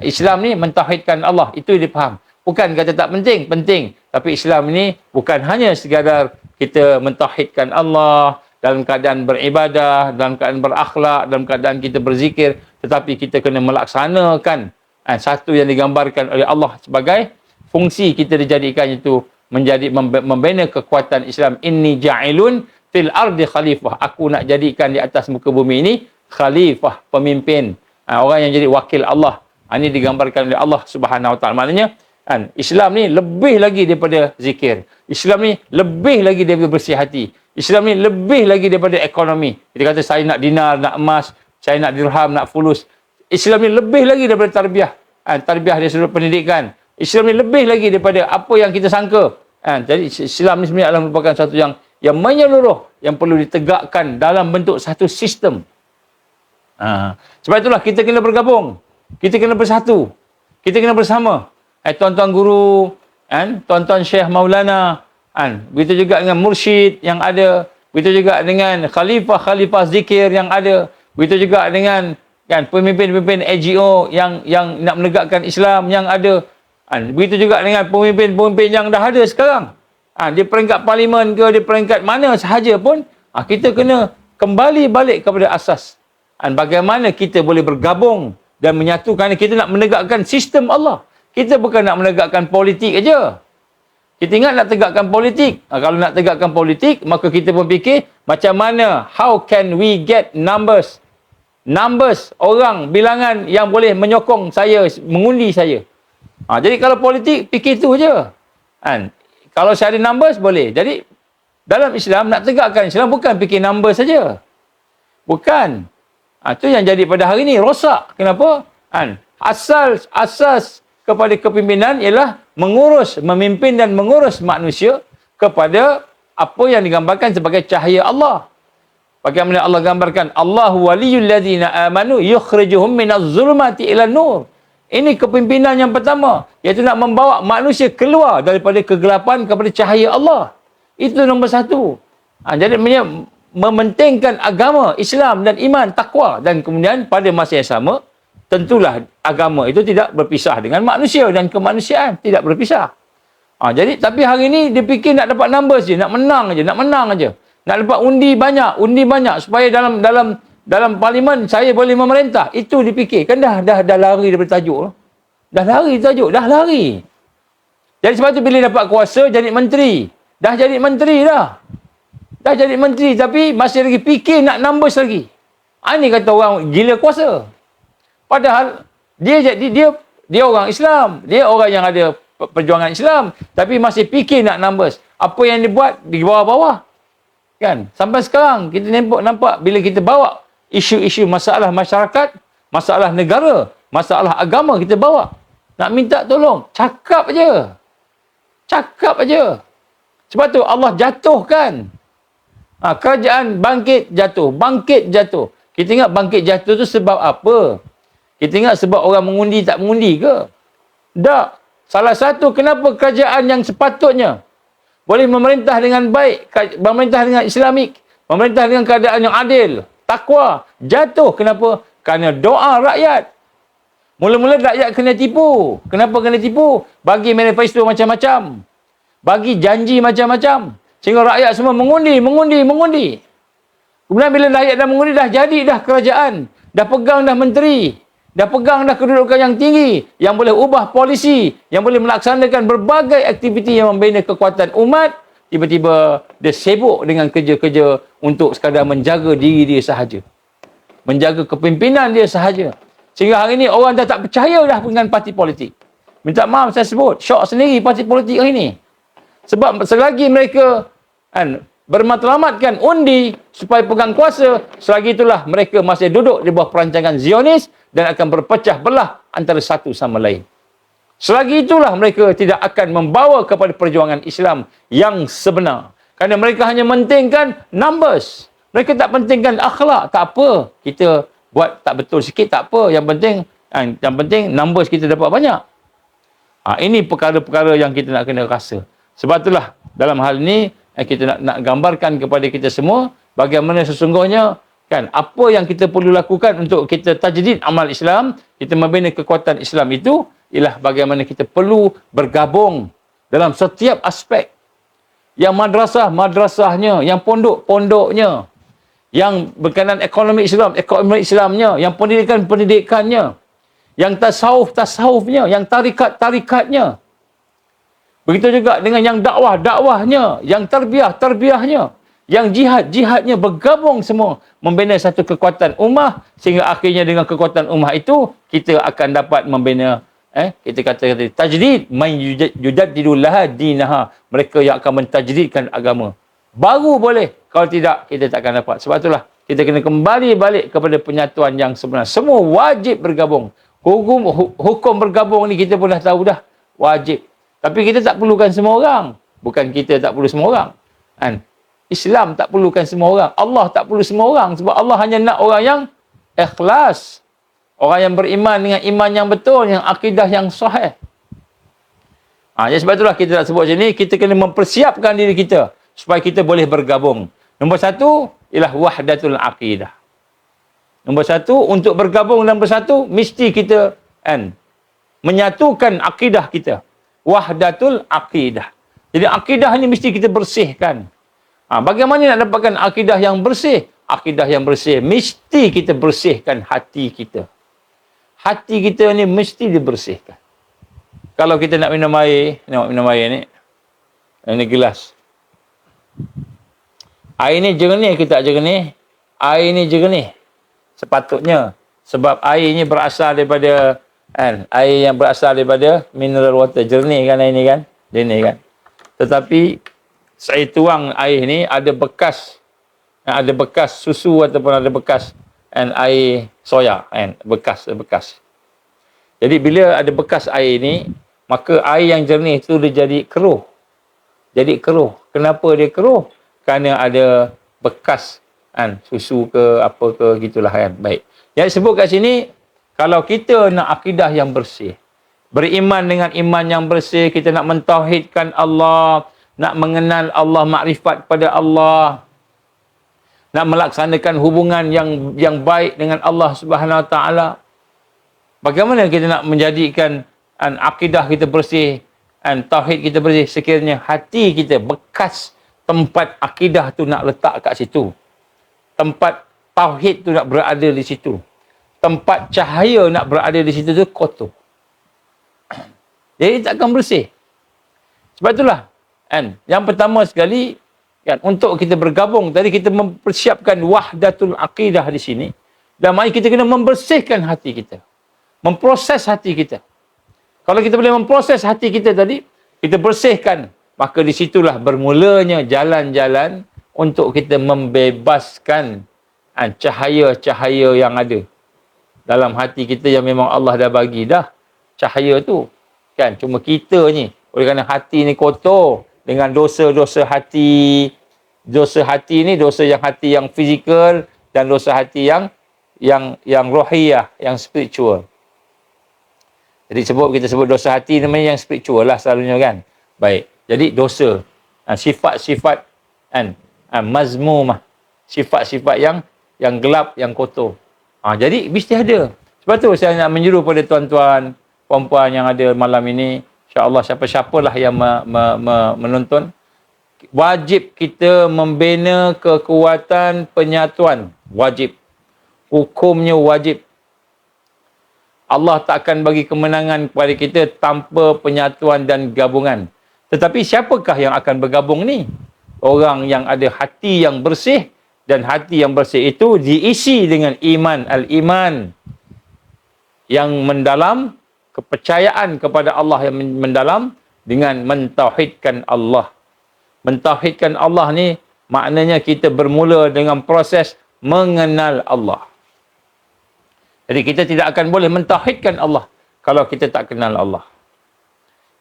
Islam ni mentauhidkan Allah, itu dia faham. Bukan kata tak penting, penting. Tapi Islam ini bukan hanya sekadar kita mentauhidkan Allah dalam keadaan beribadah, dalam keadaan berakhlak, dalam keadaan kita berzikir, tetapi kita kena melaksanakan satu yang digambarkan oleh Allah sebagai fungsi kita dijadikan itu menjadi membina kekuatan Islam. Inni ja'ilun fil ardi khalifah. Aku nak jadikan di atas muka bumi ini khalifah, pemimpin, orang yang jadi wakil Allah. Ini digambarkan oleh Allah Subhanahu Wa Taala. Maknanya Islam ni lebih lagi daripada zikir. Islam ni lebih lagi daripada bersih hati. Islam ni lebih lagi daripada ekonomi. Kita kata saya nak dinar, nak emas, saya nak dirham, nak fulus. Islam ni lebih lagi daripada tarbiyah. Tarbiyah dari sudut pendidikan. Islam ni lebih lagi daripada apa yang kita sangka. Jadi Islam ni sebenarnya adalah merupakan satu yang menyeluruh, yang perlu ditegakkan dalam bentuk satu sistem. Sebab itulah kita kena bergabung. Kita kena bersatu. Kita kena bersama. Tuan-tuan guru, tuan-tuan Syekh Maulana, begitu juga dengan mursyid yang ada, begitu juga dengan khalifah-khalifah zikir yang ada, begitu juga dengan pemimpin-pemimpin NGO yang nak menegakkan Islam yang ada, begitu juga dengan pemimpin-pemimpin yang dah ada sekarang. Di peringkat parlimen ke, di peringkat mana sahaja pun, kita kena kembali balik kepada asas. Bagaimana kita boleh bergabung dan menyatukan, kita nak menegakkan sistem Allah. Kita bukan nak menegakkan politik aja. Kita ingat nak tegakkan politik. Kalau nak tegakkan politik, maka kita pun fikir macam mana, how can we get numbers? numbers, orang, bilangan yang boleh menyokong saya, mengundi saya. Jadi kalau politik, fikir tu je. Kan? Kalau saya ada numbers, boleh. Jadi, dalam Islam, nak tegakkan Islam bukan fikir numbers saja. Bukan. Itu yang jadi pada hari ini, rosak. Kenapa? Kan? Asas kepada kepimpinan ialah memimpin dan mengurus manusia kepada apa yang digambarkan sebagai cahaya Allah. Bagaimana Allah gambarkan, Allahu waliyul ladzina amanu yukhrijuhum minaz zulumati ilan nur. Ini kepimpinan yang pertama, iaitu nak membawa manusia keluar daripada kegelapan kepada cahaya Allah. Itu nombor satu. Jadi mementingkan agama, Islam dan iman, takwa. Dan kemudian pada masa yang sama, tentulah agama itu tidak berpisah dengan manusia dan kemanusiaan. Tidak berpisah. Jadi, tapi hari ini dia fikir nak dapat numbers je, nak menang je. Nak dapat undi banyak supaya dalam parlimen saya boleh memerintah. Itu dipikir. Kan dah lari daripada tajuk. Dah lari. Jadi sebab tu bila dapat kuasa jadi menteri. Dah jadi menteri dah. Tapi masih lagi fikir nak numbers lagi. Ini kata orang gila kuasa. Padahal dia orang Islam. Dia orang yang ada perjuangan Islam. Tapi masih fikir nak numbers. Apa yang dia buat di bawah-bawah. Kan? Sampai sekarang kita nampak bila kita bawa isu-isu masalah masyarakat, masalah negara, masalah agama kita bawa. Nak minta tolong, cakap aje. Sebab tu Allah jatuhkan. Kerajaan bangkit jatuh. Kita ingat bangkit jatuh tu sebab apa? Kita ingat sebab orang mengundi tak mengundi ke? Tak. Salah satu kenapa kerajaan yang sepatutnya boleh memerintah dengan baik, memerintah dengan Islamik, memerintah dengan keadaan yang adil, takwa, jatuh. Kenapa? Kerana doa rakyat. Mula-mula rakyat kena tipu. Kenapa kena tipu? Bagi manifesto macam-macam. Bagi janji macam-macam. Sehingga rakyat semua mengundi. Kemudian bila rakyat dah mengundi, dah jadi dah kerajaan. Dah pegang dah menteri. Dah pegang dah kedudukan yang tinggi, yang boleh ubah polisi, yang boleh melaksanakan berbagai aktiviti yang membina kekuatan umat, tiba-tiba dia sibuk dengan kerja-kerja untuk sekadar menjaga diri dia sahaja. Menjaga kepimpinan dia sahaja. Sehingga hari ini orang dah tak percaya dah dengan parti politik. Minta maaf saya sebut, syok sendiri parti politik hari ini. Sebab selagi mereka bermatlamatkan undi supaya pegang kuasa, selagi itulah mereka masih duduk di bawah perancangan Zionis dan akan berpecah belah antara satu sama lain. Selagi itulah mereka tidak akan membawa kepada perjuangan Islam yang sebenar. Kerana mereka hanya mentingkan numbers. Mereka tak pentingkan akhlak. Tak apa. Kita buat tak betul sikit, tak apa. Yang penting numbers kita dapat banyak. Ini perkara-perkara yang kita nak kena rasa. Sebab itulah dalam hal ini kita nak gambarkan kepada kita semua bagaimana sesungguhnya apa yang kita perlu lakukan untuk kita tajdid amal Islam, kita membina kekuatan Islam itu ialah bagaimana kita perlu bergabung dalam setiap aspek. Yang madrasahnya, yang pondok-pondoknya, yang berkenaan ekonomi Islamnya, yang pendidikannya, yang tasawufnya, yang tarikat-tarikatnya. Begitu juga dengan yang dakwahnya, yang tarbiyahnya, yang jihadnya bergabung semua membina satu kekuatan ummah, sehingga akhirnya dengan kekuatan ummah itu kita akan dapat membina kita kata tajdid man yujaddidullah dinaha, mereka yang akan mentajdidkan agama. Baru boleh, kalau tidak kita tak akan dapat. Sebab itulah kita kena kembali balik kepada penyatuan yang sebenar. Semua wajib bergabung. Hukum bergabung ni kita pun dah tahu dah, wajib. Tapi kita tak perlukan semua orang. Bukan kita tak perlu semua orang. Islam tak perlukan semua orang. Allah tak perlu semua orang. Sebab Allah hanya nak orang yang ikhlas. Orang yang beriman dengan iman yang betul, yang akidah yang sahih. Jadi sebab itulah kita nak sebut macam ni, kita kena mempersiapkan diri kita supaya kita boleh bergabung. Nombor satu ialah wahdatul aqidah. Nombor satu, untuk bergabung dan bersatu, mesti kita menyatukan akidah kita. Wahdatul aqidah. Jadi akidah ni mesti kita bersihkan. Bagaimana nak dapatkan akidah yang bersih? Akidah yang bersih mesti kita bersihkan hati kita. Hati kita ni mesti dibersihkan. Kalau kita nak minum air ni. Ini gelas. Air ni jernih ke tak jernih? Air ni jernih. sepatutnya. Sebab air ni berasal daripada air yang berasal daripada mineral water, jernih kan air ni kan, jernih kan. Tetapi saya tuang air ni ada bekas susu ataupun ada bekas air soya bekas. Jadi bila ada bekas air ni, maka air yang jernih tu dia jadi keruh. Kenapa dia keruh? Kerana ada bekas susu ke apa ke gitulah kan. Baik. Yang disebut kat sini, kalau kita nak akidah yang bersih, beriman dengan iman yang bersih, kita nak mentauhidkan Allah, nak mengenal Allah, makrifat pada Allah, nak melaksanakan hubungan yang baik dengan Allah Subhanahu Wa Taala. Bagaimana kita nak menjadikan akidah kita bersih, tauhid kita bersih? Sekiranya hati kita, bekas tempat akidah tu nak letak kat situ, tempat tauhid tu nak berada di situ, tempat cahaya nak berada di situ tu kotor, jadi takkan bersih. Sebab itulah yang pertama sekali untuk kita bergabung tadi, kita mempersiapkan wahdatul akidah di sini. Dan mari kita kena membersihkan hati kita, memproses hati kita. Kalau kita boleh memproses hati kita tadi, kita bersihkan, maka di situlah bermulanya jalan-jalan untuk kita membebaskan cahaya-cahaya yang ada dalam hati kita yang memang Allah dah bagi dah cahaya tu. Kan? Cuma kita ni, oleh kerana hati ni kotor dengan dosa-dosa hati. Dosa hati ni, dosa yang hati yang fizikal dan dosa hati yang rohiyah, yang spiritual. Jadi kita sebut dosa hati namanya yang spiritual lah selalunya kan. Baik. Jadi dosa, sifat-sifat mazmumah, sifat-sifat yang gelap, yang kotor. Jadi mesti ada. Sebab tu saya nak menyeru pada tuan-tuan, puan-puan yang ada malam ini, insya-Allah siapa-siapalah yang menonton, wajib kita membina kekuatan penyatuan. Wajib. Hukumnya wajib. Allah tak akan bagi kemenangan kepada kita tanpa penyatuan dan gabungan. Tetapi siapakah yang akan bergabung ni? Orang yang ada hati yang bersih, dan hati yang bersih itu diisi dengan iman, al-iman yang mendalam, kepercayaan kepada Allah yang mendalam, dengan mentauhidkan Allah. Mentauhidkan Allah ni maknanya kita bermula dengan proses mengenal Allah. Jadi kita tidak akan boleh mentauhidkan Allah kalau kita tak kenal Allah.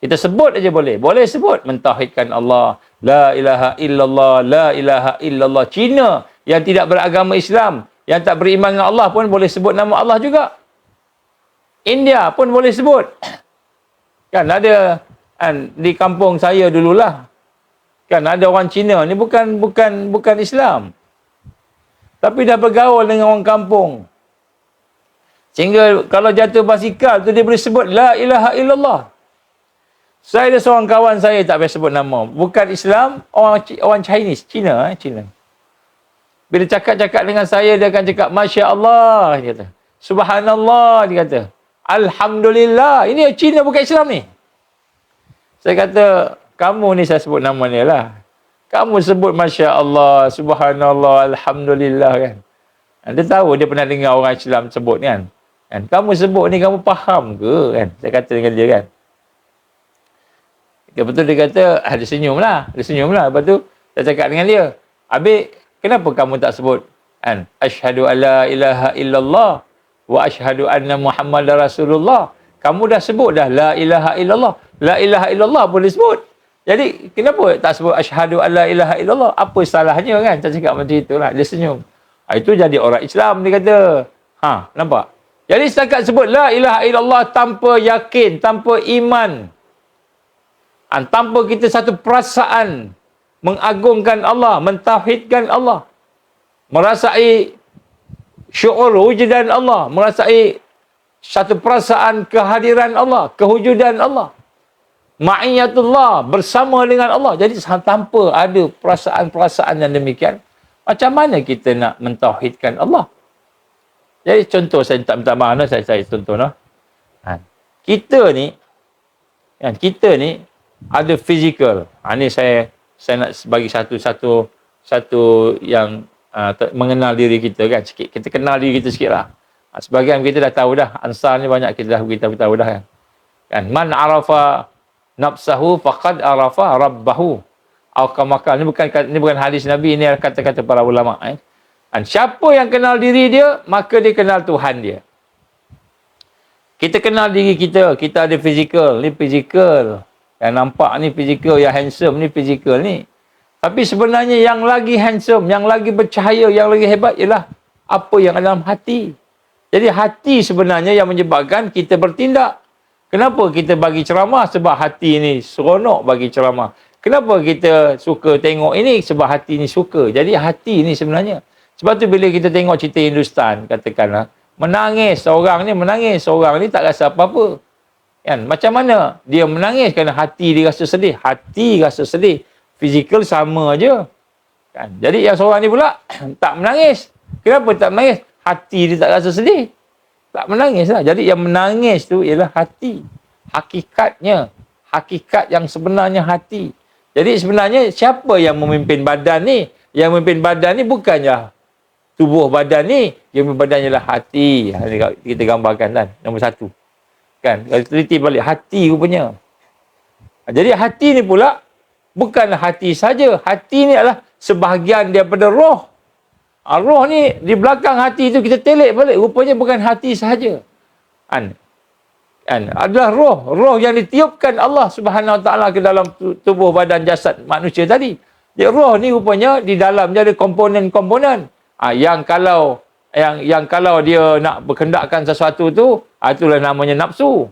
Kita sebut aja boleh. Boleh sebut mentauhidkan Allah. La ilaha illallah, la ilaha illallah. Cina yang tidak beragama Islam, yang tak beriman dengan Allah pun boleh sebut nama Allah juga. India pun boleh sebut. Kan ada di kampung saya dululah. Kan ada orang Cina ni bukan Islam. Tapi dah bergaul dengan orang kampung. Sehingga kalau jatuh basikal tu dia boleh sebut la ilaha illallah. Saya ada seorang kawan saya, tak payah sebut nama, bukan Islam, orang Chinese, Cina. Bila cakap-cakap dengan saya, dia akan cakap Masya Allah, dia kata. Subhanallah, dia kata. Alhamdulillah. Ini Cina bukan Islam ni. Saya kata, kamu ni saya sebut nama ni lah. Kamu sebut Masya Allah, Subhanallah, Alhamdulillah kan. Dia tahu, dia pernah dengar orang Islam sebut kan. Kamu sebut ni, kamu faham ke kan? Saya kata dengan dia kan. Lepas tu dia kata, dia senyum lah. Lepas tu, saya cakap dengan dia, Habib, kenapa kamu tak sebut Asyhadu an la ilaha illallah wa asyhadu anna Muhammadar Rasulullah. Kamu dah sebut dah la ilaha illallah. La ilaha illallah boleh sebut. Jadi, kenapa tak sebut asyhadu an la ilaha illallah? Apa salahnya kan? Saya cakap macam itulah. Dia senyum. Itu jadi orang Islam, dia kata. Nampak? Jadi, setakat sebut la ilaha illallah tanpa yakin, tanpa iman, tanpa kita satu perasaan mengagungkan Allah, mentauhidkan Allah, merasai syuur wujudan Allah, merasai satu perasaan kehadiran Allah, kewujudan Allah, ma'iyatullah, bersama dengan Allah. Jadi tanpa ada perasaan-perasaan yang demikian, macam mana kita nak mentauhidkan Allah? Jadi contoh, saya minta maaf, saya contoh. Kita ni ada fizikal. Ini saya nak bagi satu yang mengenal diri kita kan. Sikit kita kenal diri kita sikit lah. Sebagian kita dah tahu dah. Ansar ni banyak kita dah beritahu dah kan. Man arafa nafsahu faqad arafa rabbahu. Al-Kamakal. Ini bukan hadis Nabi, ini kata-kata para ulama. Dan siapa yang kenal diri dia, maka dia kenal Tuhan dia. Kita kenal diri kita. Kita ada fizikal. Ni fizikal. Yang nampak ni fizikal. Yang handsome ni fizikal ni. Tapi sebenarnya yang lagi handsome, yang lagi bercahaya, yang lagi hebat ialah apa yang ada dalam hati. Jadi hati sebenarnya yang menyebabkan kita bertindak. Kenapa kita bagi ceramah? Sebab hati ni seronok bagi ceramah. Kenapa kita suka tengok ini? Sebab hati ni suka. Jadi hati ni sebenarnya. Sebab tu bila kita tengok cerita Hindustan, katakanlah, menangis, seorang ni menangis, seorang ni tak rasa apa-apa. Kan? Macam mana dia menangis? Kerana hati dia rasa sedih. Hati rasa sedih. Fizikal sama aja. Kan? Jadi yang seorang ni pula tak menangis. Kenapa tak menangis? Hati dia tak rasa sedih. Tak menangis lah. Jadi yang menangis tu ialah hati. Hakikatnya. Hakikat yang sebenarnya hati. Jadi sebenarnya siapa yang memimpin badan ni? Yang memimpin badan ni bukannya tubuh badan ni, yang badannya lah hati. Kita gambarkan kan, nombor satu. Kan, kalau teliti balik, hati rupanya. Jadi hati ni pula, bukanlah hati saja. Hati ni adalah sebahagian daripada roh. Roh ni, di belakang hati tu kita telik balik. Rupanya bukan hati sahaja. Adalah roh. Roh yang ditiupkan Allah Subhanahu Wa Taala ke dalam tubuh badan jasad manusia tadi. Jadi roh ni rupanya di dalamnya ada komponen-komponen. Yang kalau dia nak berkendakkan sesuatu tu, itulah namanya nafsu.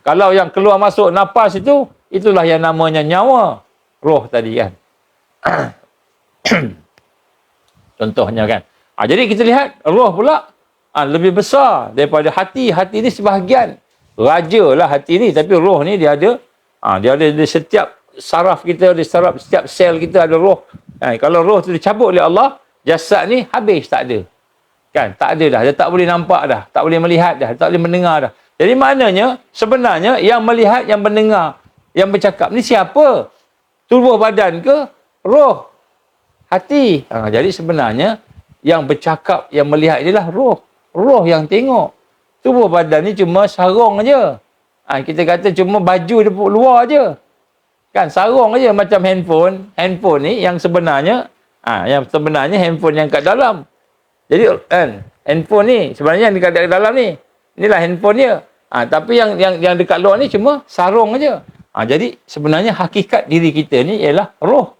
Kalau yang keluar masuk nafas itu, itulah yang namanya nyawa. Roh tadi kan. Contohnya kan. Jadi kita lihat roh pula lebih besar daripada hati. Hati ni sebahagian. Raja lah hati ni. Tapi roh ni dia ada. Dia ada di setiap saraf kita, di setiap sel kita ada roh. Kalau roh tu dicabut oleh Allah, jasad ni habis, tak ada. Kan? Tak ada dah. Dia tak boleh nampak dah. Tak boleh melihat dah. Tak boleh mendengar dah. Jadi maknanya, sebenarnya yang melihat, yang mendengar, yang bercakap ni siapa? Tubuh badan ke? Roh. Hati. Jadi sebenarnya, yang bercakap, yang melihat inilah roh. Roh yang tengok. Tubuh badan ni cuma sarung aja. Kita kata cuma baju dia luar aja. Kan? Sarung aja macam handphone. Handphone ni yang sebenarnya, handphone yang kat dalam. Jadi handphone ni sebenarnya yang dekat dalam ni. Inilah handphone dia. Tapi yang dekat luar ni cuma sarung aja. Jadi sebenarnya hakikat diri kita ni ialah roh.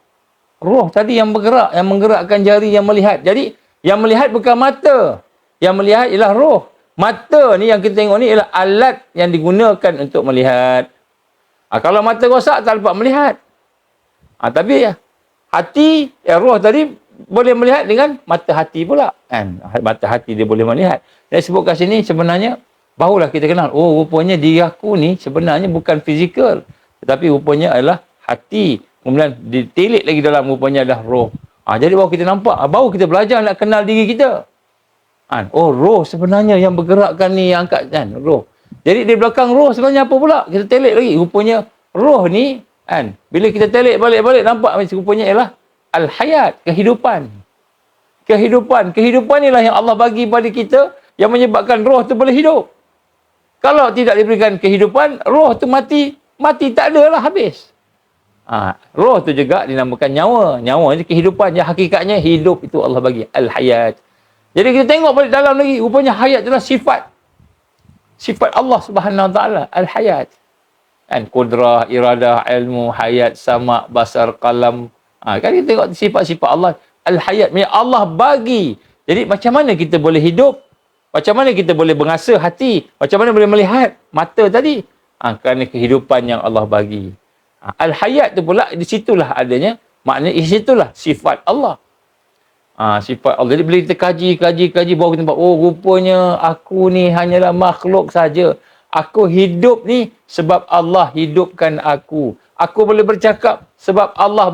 Roh tadi yang bergerak, yang menggerakkan jari, yang melihat. Jadi yang melihat bukan mata. Yang melihat ialah roh. Mata ni yang kita tengok ni ialah alat yang digunakan untuk melihat. Kalau mata rosak tak dapat melihat. Tapi hati, roh tadi boleh melihat dengan mata hati pula. Kan? Mata hati dia boleh melihat. Saya sebut kat sini sebenarnya, barulah kita kenal. Oh, rupanya diri aku ni sebenarnya bukan fizikal. Tetapi rupanya adalah hati. Kemudian ditelik lagi dalam rupanya adalah roh. Jadi baru kita nampak. Baru kita belajar nak kenal diri kita. Oh, roh sebenarnya yang bergerakkan ni, yang angkat kan. Roh. Jadi di belakang roh sebenarnya apa pula? Kita telik lagi. Rupanya roh ni, bila kita telik balik-balik, nampak macam rupanya ialah al-hayat, kehidupan. Kehidupan inilah yang Allah bagi pada kita yang menyebabkan roh tu boleh hidup. Kalau tidak diberikan kehidupan, roh tu mati tak ada lah, habis. Roh tu juga dinamakan nyawa. Nyawa ni kehidupan yang hakikatnya hidup itu Allah bagi, al-hayat. Jadi kita tengok balik dalam lagi, rupanya hayat adalah sifat Allah Subhanahu Wa Taala, al-hayat. Kudrah, iradah, ilmu, hayat, sama, basar, qalam. Kan kita tengok sifat-sifat Allah. Al-hayat. Allah bagi. Jadi macam mana kita boleh hidup? Macam mana kita boleh berasa hati? Macam mana boleh melihat mata tadi? Kerana kehidupan yang Allah bagi. Al-hayat tu pula, di situlah adanya. Maknanya di situlah sifat Allah. Sifat Allah. Jadi bila kita kaji, baru kita nampak, oh rupanya aku ni hanyalah makhluk saja. Aku hidup ni sebab Allah hidupkan aku. Aku boleh bercakap sebab Allah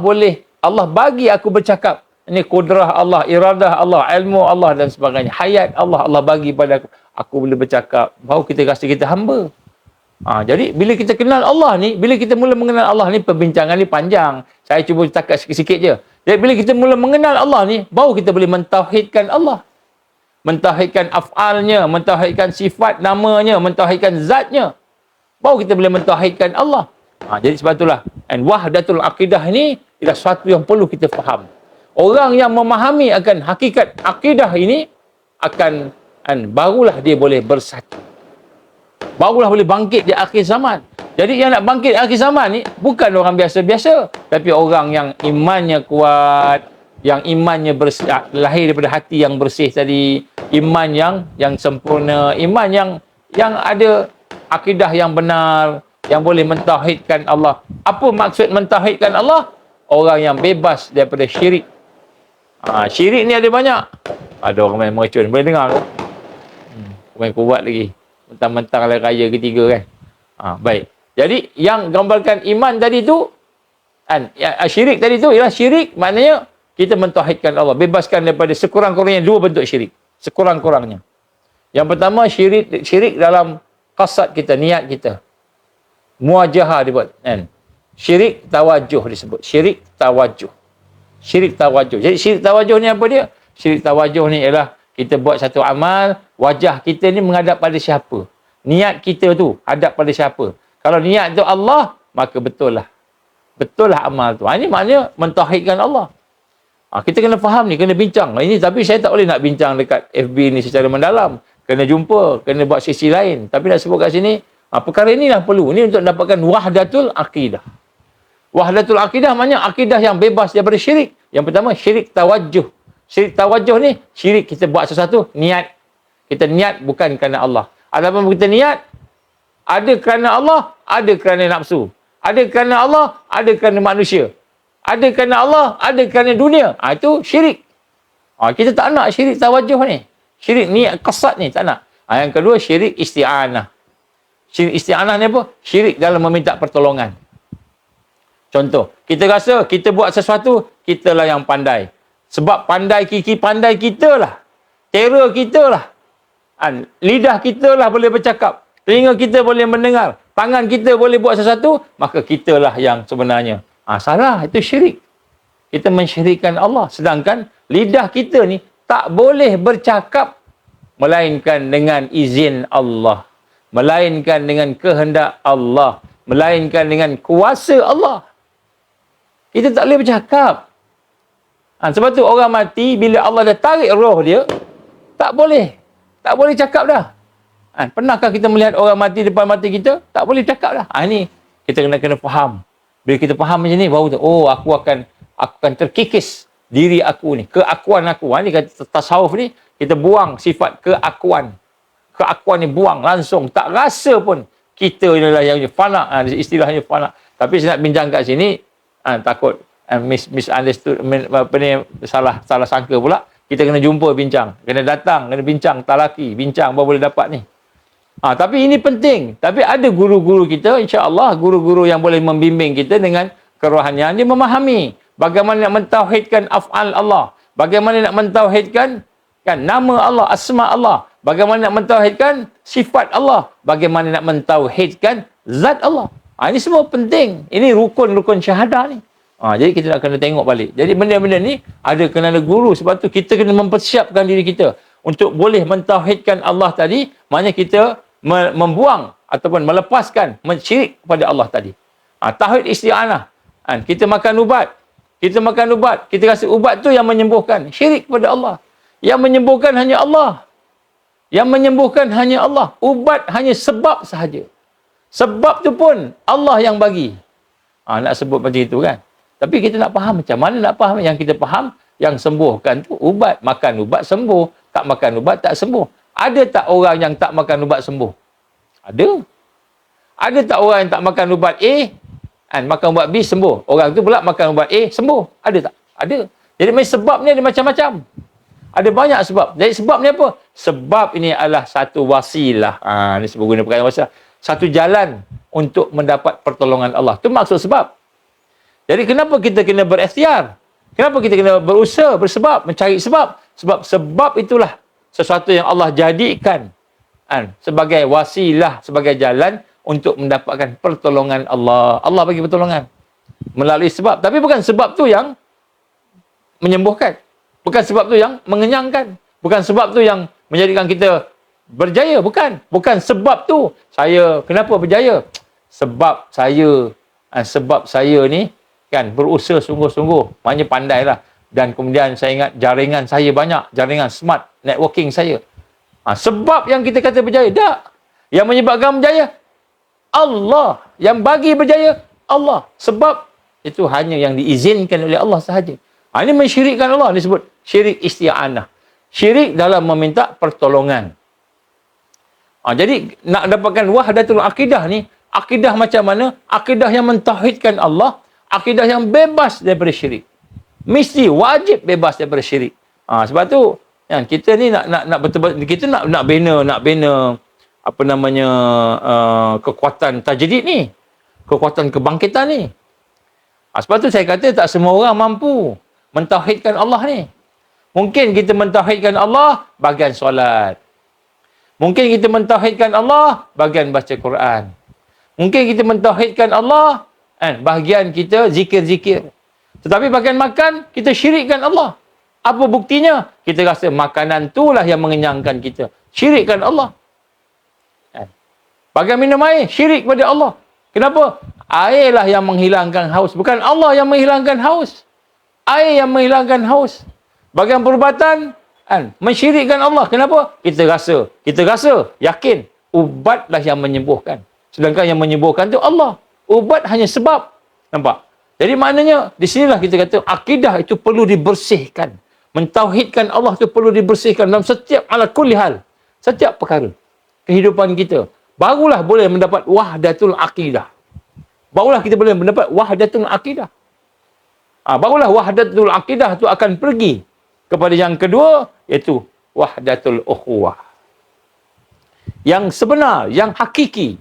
bagi aku bercakap. Ini kudrah Allah, iradah Allah, ilmu Allah dan sebagainya. Hayat Allah bagi pada aku. Aku boleh bercakap. Baru kita rasa kita hamba. Jadi bila kita kenal Allah ni, bila kita mula mengenal Allah ni, perbincangan ni panjang. Saya cuba takat sikit-sikit je. Jadi bila kita mula mengenal Allah ni, baru kita boleh mentauhidkan Allah. Mentauhidkan af'alnya, mentauhidkan sifat namanya, mentauhidkan zatnya. Baru kita boleh mentauhidkan Allah. Jadi sebab itulah, wahdatul akidah ni ialah sesuatu yang perlu kita faham. Orang yang memahami akan hakikat akidah ini akan barulah dia boleh bersatu. Barulah boleh bangkit di akhir zaman. Jadi yang nak bangkit di akhir zaman ni bukan orang biasa-biasa, tapi orang yang imannya kuat, yang imannya bersih, lahir daripada hati yang bersih tadi, iman yang sempurna, iman yang ada akidah yang benar, yang boleh mentauhidkan Allah. Apa maksud mentauhidkan Allah? Orang yang bebas daripada syirik. Syirik ni ada banyak. Ada orang main meracun, boleh dengar ke? Main kuat lagi. Mentang-mentang hari raya ketiga kan. Baik. Jadi yang gambarkan iman tadi tu, syirik tadi tu ialah syirik, maknanya kita mentauhidkan Allah, bebaskan daripada sekurang-kurangnya dua bentuk syirik. Sekurang-kurangnya. Yang pertama syirik dalam qasad kita, niat kita. Muwajahah dibuat, kan? Syirik tawajuh disebut. Syirik tawajuh. Syirik tawajuh. Jadi syirik tawajuh ni apa dia? Syirik tawajuh ni ialah kita buat satu amal, wajah kita ni menghadap pada siapa? Niat kita tu hadap pada siapa? Kalau niat tu Allah, maka betul lah. Betul lah amal tu. Ini maknanya mentauhidkan Allah. Kita kena faham ni, kena bincang. Ini tapi saya tak boleh nak bincang dekat FB ni secara mendalam. Kena jumpa, kena buat sesi lain. Tapi nak sebut kat sini, perkara inilah perlu. Ini untuk dapatkan wahdatul akidah. Wahdatul akidah maknanya akidah yang bebas daripada syirik. Yang pertama, syirik tawajuh. Syirik tawajuh ni, syirik kita buat sesuatu, niat. Kita niat bukan kerana Allah. Adapun kita niat, ada kerana Allah, ada kerana nafsu. Ada kerana Allah, ada kerana manusia. Ada kerana Allah, ada kerana dunia. Itu syirik. Kita tak nak syirik tawajuh ni. Syirik niat qasad ni, tak nak. Yang kedua, syirik isti'anah. Syirik isti'anah ni apa? Syirik dalam meminta pertolongan. Contoh, kita rasa kita buat sesuatu, kitalah yang pandai. Sebab pandai kita lah. Terror kita lah. Lidah kita lah boleh bercakap. Telinga kita boleh mendengar. Tangan kita boleh buat sesuatu, maka kitalah yang sebenarnya. Salah, itu syirik. Kita mensyirikkan Allah. Sedangkan lidah kita ni tak boleh bercakap melainkan dengan izin Allah. Melainkan dengan kehendak Allah. Melainkan dengan kuasa Allah. Kita tak boleh bercakap. Sebab tu orang mati, bila Allah dah tarik roh dia, tak boleh. Tak boleh cakap dah. Pernahkah kita melihat orang mati depan mata kita? Tak boleh cakap dah. Ini kita kena faham. Bila kita faham macam ni, baru tu, aku akan terkikis diri aku ni, keakuan aku. Ini kata tasawuf ni, kita buang sifat keakuan. Keakuan ni buang langsung. Tak rasa pun kita inilah yang fana. Istilahnya fana. Tapi saya nak bincang kat sini, takut misunderstood, salah sangka pula. Kita kena jumpa bincang. Kena datang, kena bincang, talaki, bincang baru boleh dapat ni. Tapi ini penting. Tapi ada guru-guru kita, insya-Allah, guru-guru yang boleh membimbing kita dengan kerohanian. Dia memahami bagaimana nak mentauhidkan af'al Allah. Bagaimana nak mentauhidkan nama Allah, asma Allah. Bagaimana nak mentauhidkan sifat Allah. Bagaimana nak mentauhidkan zat Allah. Ini semua penting. Ini rukun-rukun syahadah ni. Jadi kita nak kena tengok balik. Jadi benda-benda ni ada kena guru. Sebab tu kita kena mempersiapkan diri kita untuk boleh mentauhidkan Allah tadi. Maknanya kita membuang ataupun melepaskan syirik kepada Allah tadi. Tauhid isti'anah. Kita makan ubat. Kita rasa ubat tu yang menyembuhkan. Syirik kepada Allah. Yang menyembuhkan hanya Allah. Yang menyembuhkan hanya Allah. Ubat hanya sebab sahaja. Sebab tu pun Allah yang bagi. Nak sebut macam itu kan. Tapi kita nak faham macam mana nak faham. Yang kita faham, yang sembuhkan tu ubat. Makan ubat sembuh. Tak makan ubat tak sembuh. Ada tak orang yang tak makan ubat sembuh? Ada. Ada tak orang yang tak makan ubat A, makan ubat B sembuh? Orang tu pula makan ubat A sembuh. Ada tak? Ada. Jadi sebab ni ada macam-macam. Ada banyak sebab. Jadi sebab ni apa? Sebab ini adalah satu wasilah. Ni sebab guna perkataan wasilah. Satu jalan untuk mendapat pertolongan Allah. Itu maksud sebab. Jadi kenapa kita kena berikhtiar? Kenapa kita kena berusaha, bersebab, mencari sebab? Sebab itulah sesuatu yang Allah jadikan sebagai wasilah, sebagai jalan untuk mendapatkan pertolongan Allah. Allah bagi pertolongan melalui sebab. Tapi bukan sebab tu yang menyembuhkan. Bukan sebab tu yang mengenyangkan. Bukan sebab tu yang menjadikan kita berjaya. Bukan. Bukan sebab tu. Saya, kenapa berjaya? Sebab saya ni kan berusaha sungguh-sungguh. Maknanya pandailah. Dan kemudian saya ingat jaringan saya banyak. Jaringan smart. Networking saya. Sebab yang kita kata berjaya. Tak. Yang menyebabkan berjaya, Allah. Yang bagi berjaya, Allah. Sebab itu hanya yang diizinkan oleh Allah sahaja. Ini mensyirikkan Allah. Disebut syirik isti'anah. Syirik dalam meminta pertolongan. Jadi nak dapatkan wahdatul akidah ni, akidah macam mana? Akidah yang mentauhidkan Allah, akidah yang bebas daripada syirik. Mesti wajib bebas daripada syirik. Sebab tu yang kita ni nak betul-betul, kita nak bina apa namanya kekuatan tajdid ni, kekuatan kebangkitan ni. Sebab tu saya kata tak semua orang mampu mentauhidkan Allah ni. Mungkin kita mentauhidkan Allah bahagian solat. Mungkin kita mentauhidkan Allah bahagian baca Quran. Mungkin kita mentauhidkan Allah bahagian kita zikir-zikir. Tetapi bahagian makan, kita syirikkan Allah. Apa buktinya? Kita rasa makanan itulah yang mengenyangkan kita. Syirikkan Allah. Bahagian minum air, syirik kepada Allah. Kenapa? Airlah yang menghilangkan haus. Bukan Allah yang menghilangkan haus. Air yang menghilangkan haus. Bahagian perubatan, mensyirikkan Allah. Kenapa? Kita rasa, yakin. Ubatlah yang menyembuhkan. Sedangkan yang menyembuhkan tu Allah. Ubat hanya sebab. Nampak? Jadi maknanya, di sinilah kita kata, akidah itu perlu dibersihkan. Mentauhidkan Allah itu perlu dibersihkan dalam setiap ala kulli hal. Setiap perkara. Kehidupan kita. Barulah boleh mendapat wahdatul akidah. Barulah kita boleh mendapat wahdatul akidah. Barulah wahdatul akidah itu akan pergi kepada yang kedua, iaitu wahdatul ukhuwah. Yang sebenar, yang hakiki.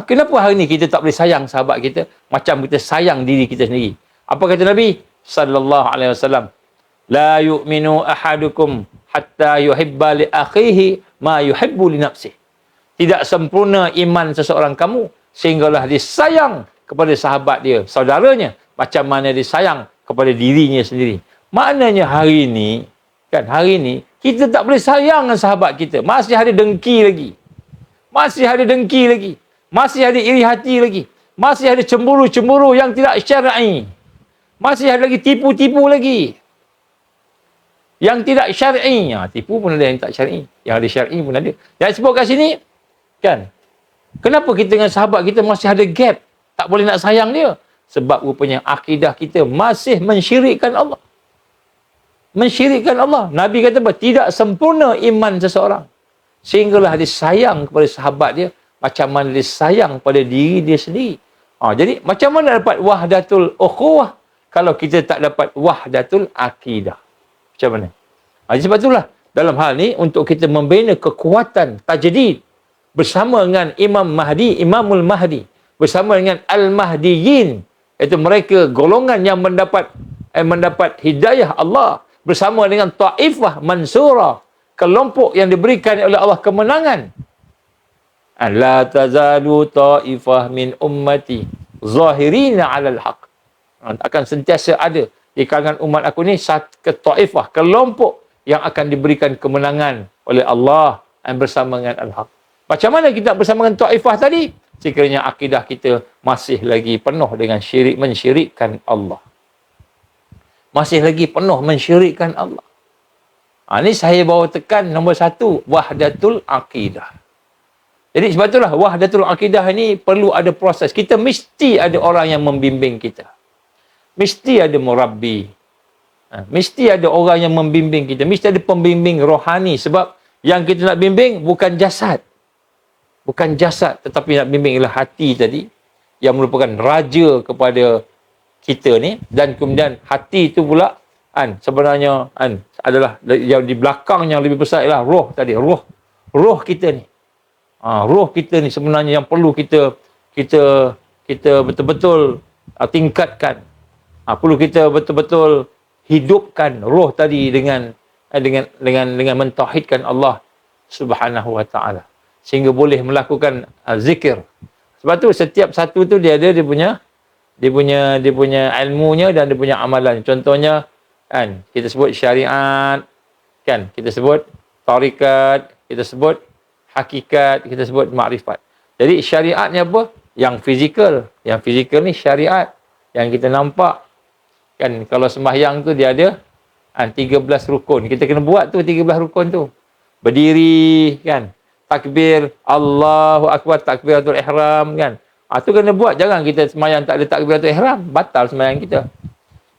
Kenapa hari ini kita tak boleh sayang sahabat kita macam kita sayang diri kita sendiri? Apa kata Nabi sallallahu alaihi wasallam? La yu'minu ahadukum hatta yuhibba li akhihi ma yuhibbu li nafsihi. Tidak sempurna iman seseorang kamu sehinggalah dia sayang kepada sahabat dia, saudaranya, macam mana dia sayang kepada dirinya sendiri. Maknanya hari ini kita tak boleh sayang dengan sahabat kita. Masih ada dengki lagi. Masih ada dengki lagi. Masih ada iri hati lagi. Masih ada cemburu-cemburu yang tidak syar'i. Masih ada lagi tipu-tipu lagi. Yang tidak syar'i. Tipu pun ada yang tak syar'i. Yang ada syar'i pun ada. Yang sebut kat sini, kan? Kenapa kita dengan sahabat kita masih ada gap? Tak boleh nak sayang dia. Sebab rupanya akidah kita masih mensyirikkan Allah. Mensyirikkan Allah. Nabi kata apa? Tidak sempurna iman seseorang. Sehinggalah dia sayang kepada sahabat dia macam mana dia sayang pada diri dia sendiri. Jadi macam mana dapat wahdatul ukhuwah kalau kita tak dapat wahdatul akidah? Macam mana? Sebab itulah dalam hal ni untuk kita membina kekuatan tajdid bersama dengan Imamul Mahdi, bersama dengan Al-Mahdiyin, iaitu mereka golongan yang mendapat hidayah Allah, bersama dengan Taifah Mansurah, kelompok yang diberikan oleh Allah kemenangan. La tazalu ta'ifah min ummati zahirina 'alal haq. Akan sentiasa ada di kalangan umat aku ni satu ta'ifah, kelompok yang akan diberikan kemenangan oleh Allah bersama dengan al-haq. Macam mana kita bersama dengan ta'ifah tadi? Sekiranya akidah kita masih lagi penuh dengan mensyirikkan Allah. Masih lagi penuh mensyirikkan Allah. Ini saya bawa tekan nombor satu, wahdatul akidah. Jadi sebab itulah wahdatul akidah ini perlu ada proses. Kita mesti ada orang yang membimbing kita. Mesti ada murabbi. Mesti ada orang yang membimbing kita. Mesti ada pembimbing rohani. Sebab yang kita nak bimbing bukan jasad. Bukan jasad, tetapi nak bimbing ialah hati tadi. Yang merupakan raja kepada kita ni. Dan kemudian hati itu pula sebenarnya adalah yang di belakang yang lebih besar ialah roh tadi. Roh kita ni. Roh kita ni sebenarnya yang perlu kita betul-betul tingkatkan. Perlu kita betul-betul hidupkan roh tadi dengan mentauhidkan Allah Subhanahu wa taala sehingga boleh melakukan zikir. Sebab tu setiap satu tu dia ada dia punya ilmunya dan dia punya amalan. Contohnya Kan? Kita sebut syariat, kan? Kita sebut tarikat, kita sebut hakikat, kita sebut makrifat. Jadi syariat ni apa? Yang fizikal. Yang fizikal ni syariat. Yang kita nampak. Kan kalau sembahyang tu dia ada 13 rukun. Kita kena buat tu 13 rukun tu. Berdiri, kan? Takbir, Allahu Akbar, takbiratul ihram, kan? Tu kena buat. Jangan kita sembahyang tak ada takbiratul ihram. Batal sembahyang kita.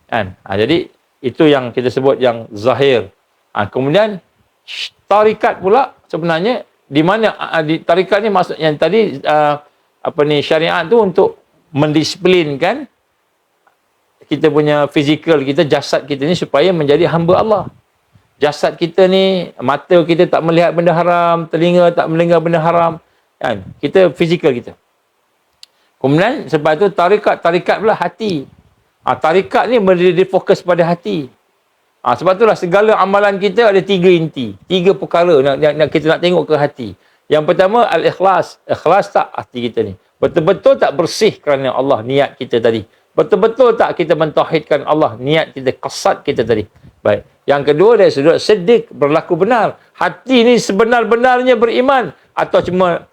Kan? Jadi itu yang kita sebut yang zahir. Kemudian tarikat pula sebenarnya di mana di tarikat ni maksud yang tadi syariat tu untuk mendisiplinkan kita punya fizikal kita, jasad kita ni supaya menjadi hamba Allah. Jasad kita ni, mata kita tak melihat benda haram, telinga tak mendengar benda haram, kan? Kita fizikal kita. Kemudian sebab tu tarikat pula hati. Tarikat ni fokus pada hati. Sebab itulah segala amalan kita ada 3 inti. 3 perkara yang kita nak tengok ke hati. Yang pertama, al-ikhlas. Ikhlas tak hati kita ni? Betul-betul tak bersih kerana Allah niat kita tadi? Betul-betul tak kita mentauhidkan Allah niat kita, qasad kita tadi? Baik. Yang kedua dari sudut siddiq, berlaku benar. Hati ni sebenar-benarnya beriman atau cuma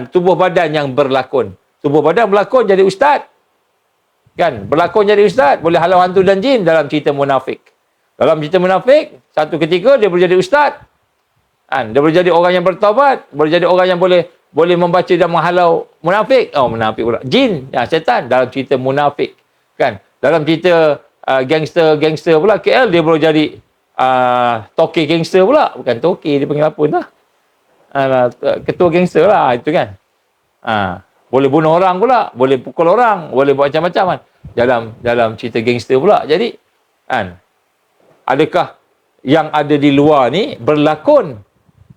tubuh badan yang berlakon? Tubuh badan berlakon jadi ustaz. Kan? Berlakon jadi ustaz, boleh halau hantu dan jin dalam cerita munafik. Dalam cerita munafik, satu ketika dia boleh jadi ustaz. Dia boleh jadi orang yang bertaubat, boleh jadi orang yang boleh membaca dan menghalau munafik. Munafik pula. Jin, syaitan dalam cerita munafik. Kan? Dalam cerita gangster pula, KL dia boleh jadi toke gangster pula. Bukan toke, dia panggil apa dah? Ketua gangster lah, itu kan. Boleh bunuh orang pula, boleh pukul orang, boleh buat macam-macam kan. Dalam cerita gangster pula. Jadi, adakah yang ada di luar ni berlakon?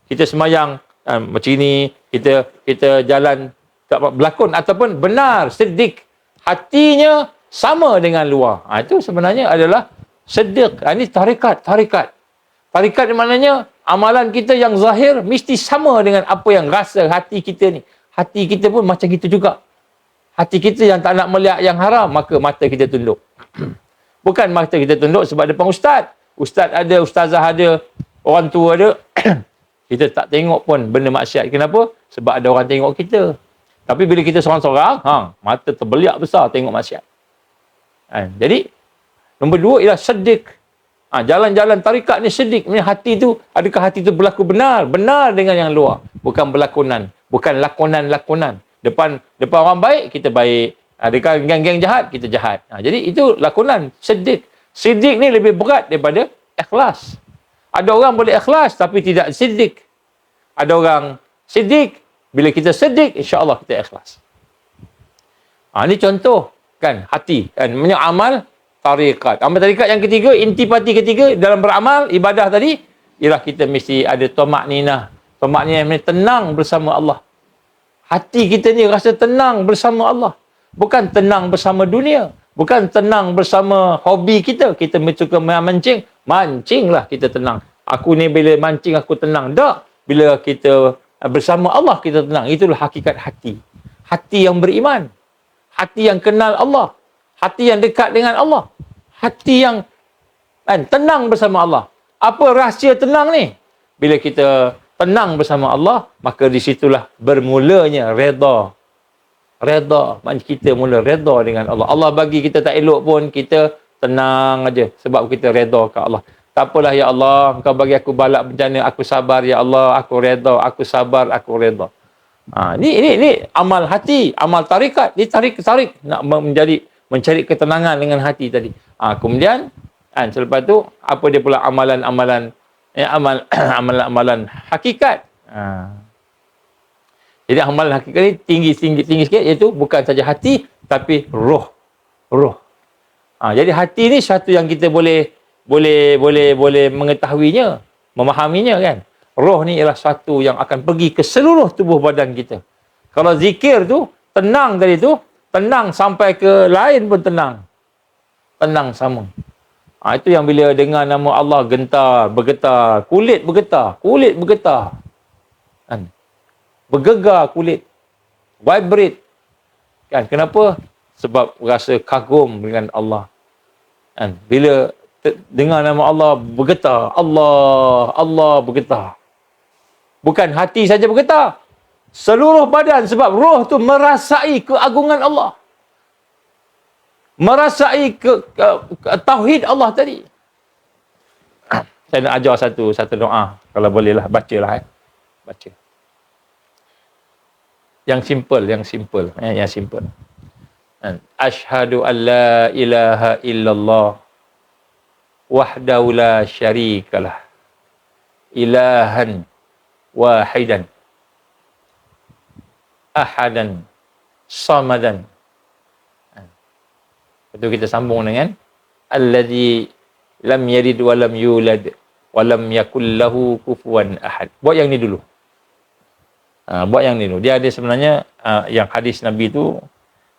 Kita semayang macam ni, kita jalan tak berlakon ataupun benar, siddiq. Hatinya sama dengan luar. Itu sebenarnya adalah siddiq. Ini tarikat. Tarikat maknanya amalan kita yang zahir mesti sama dengan apa yang rasa hati kita ni. Hati kita pun macam gitu juga. Hati kita yang tak nak melihat yang haram, maka mata kita tunduk. Bukan mata kita tunduk sebab depan ustaz. Ustaz ada, ustazah ada, orang tua ada. Kita tak tengok pun benda maksiat. Kenapa? Sebab ada orang tengok kita. Tapi bila kita seorang-seorang, mata terbeliak besar tengok maksiat. Jadi, nombor 2 ialah siddiq. Jalan-jalan tarikat ni siddiq. Hati tu, adakah hati tu berlaku benar? Benar dengan yang luar. Bukan berlakonan. Bukan lakonan-lakonan. Depan orang baik, kita baik. Dekat geng-geng jahat, kita jahat. Jadi itu lakonan, siddiq. Siddiq ni lebih berat daripada ikhlas. Ada orang boleh ikhlas tapi tidak siddiq. Ada orang siddiq, bila kita siddiq, insya-Allah kita ikhlas. Ini contoh kan hati. Kan amal tarikat. Amal tarikat yang ketiga, intipati ketiga dalam beramal ibadah tadi ialah kita mesti ada tamakninah. Tamakninah ni tenang bersama Allah. Hati kita ni rasa tenang bersama Allah. Bukan tenang bersama dunia. Bukan tenang bersama hobi kita. Kita suka mancing. Mancinglah kita tenang. Aku ni bila mancing aku tenang. Tak. Bila kita bersama Allah kita tenang. Itulah hakikat hati. Hati yang beriman. Hati yang kenal Allah. Hati yang dekat dengan Allah. Hati yang tenang bersama Allah. Apa rahsia tenang ni? Bila kita tenang bersama Allah, maka di situlah bermulanya redha. Redha. Maksudnya kita mula redha dengan Allah. Allah bagi kita tak elok pun, kita tenang aja sebab kita redha ke Allah. Tak apalah ya Allah, Engkau bagi aku balak bencana, aku sabar ya Allah, aku redha, aku sabar, aku redha. Ini amal hati, amal tarikat. Ini tarik nak mencari ketenangan dengan hati tadi. Kemudian selepas tu apa dia pula amalan-amalan amalan hakikat. Jadi amalan hakikat ni tinggi sikit, iaitu bukan saja hati tapi roh. Jadi hati ni satu yang kita boleh mengetahuinya, memahaminya kan. Roh ni ialah satu yang akan pergi ke seluruh tubuh badan kita. Kalau zikir tu tenang tadi tu, tenang sampai ke lain pun tenang. Tenang sama. Itu yang bila dengar nama Allah bergetar, kulit bergetar. Kan? Bergegar kulit. Vibrate. Kan? Kenapa? Sebab rasa kagum dengan Allah. Kan? Bila dengar nama Allah bergetar. Allah bergetar. Bukan hati saja bergetar. Seluruh badan, sebab roh tu merasai keagungan Allah. Merasai tauhid Allah tadi. Saya nak ajar satu doa. Kalau bolehlah, bacalah. Baca. Yang simple. Asyhadu an la ilaha illallah wahdahu la syarikalah ilahan wahidan ahadan samadan. Lepas tu kita sambung dengan alladzi lam yalid wa lam yulad wa lam yakul lahu kufuwan ahad. Buat yang ni dulu. Dia ada sebenarnya yang hadis Nabi tu,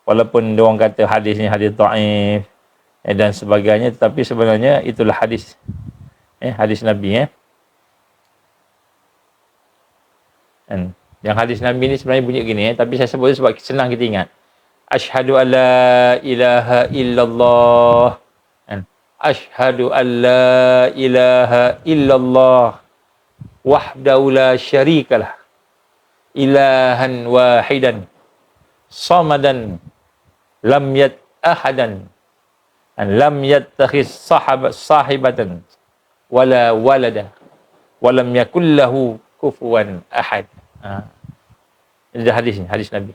walaupun diorang kata hadis ni hadis dhaif dan sebagainya, tetapi sebenarnya itulah hadis. Hadis Nabi. Yang hadis Nabi ni sebenarnya bunyi gini, tapi saya sebut sebab senang kita ingat. Asyhadu an la ilaha illallah. Asyhadu an la ilaha illallah wahdahu la syarikalah ilahan wahidan samadan lam yat ahadan lam yattakhis sahibatan wala walada walam yakul lahu kufuwan ahad. Ini hadis ni, hadis Nabi.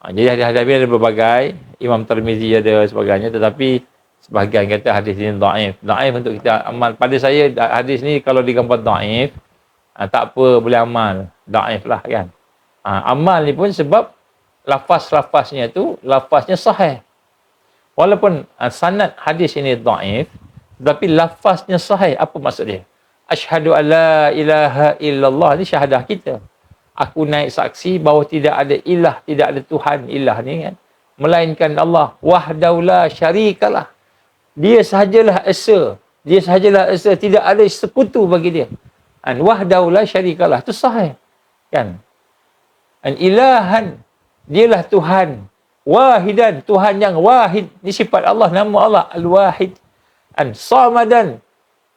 Jadi hadis Nabi ada berbagai, Imam Tirmizi ada sebagainya, tetapi sebahagian kata hadis ini dhaif. Dhaif untuk kita amal. Pada saya hadis ni kalau digambar dhaif, tak apa, boleh amal. Dhaif lah kan. Amal ni pun sebab lafaz-lafaznya tu lafaznya sahih. Walaupun sanad hadis ini dhaif, tetapi lafaznya sahih. Apa maksud dia? Asyhadu an la ilaha illallah ni syahadah kita. Aku naik saksi bahawa tidak ada ilah, tidak ada Tuhan ilah ni kan, melainkan Allah. Wahdahu la syarikalah. Dia sahajalah esa. Tidak ada sekutu bagi dia. Wahdahu la syarikalah. Itu sahih. Kan? Ilahan. Dialah Tuhan. Wahidan. Tuhan yang wahid. Ini sifat Allah. Nama Allah. Al-Wahid. Samadan.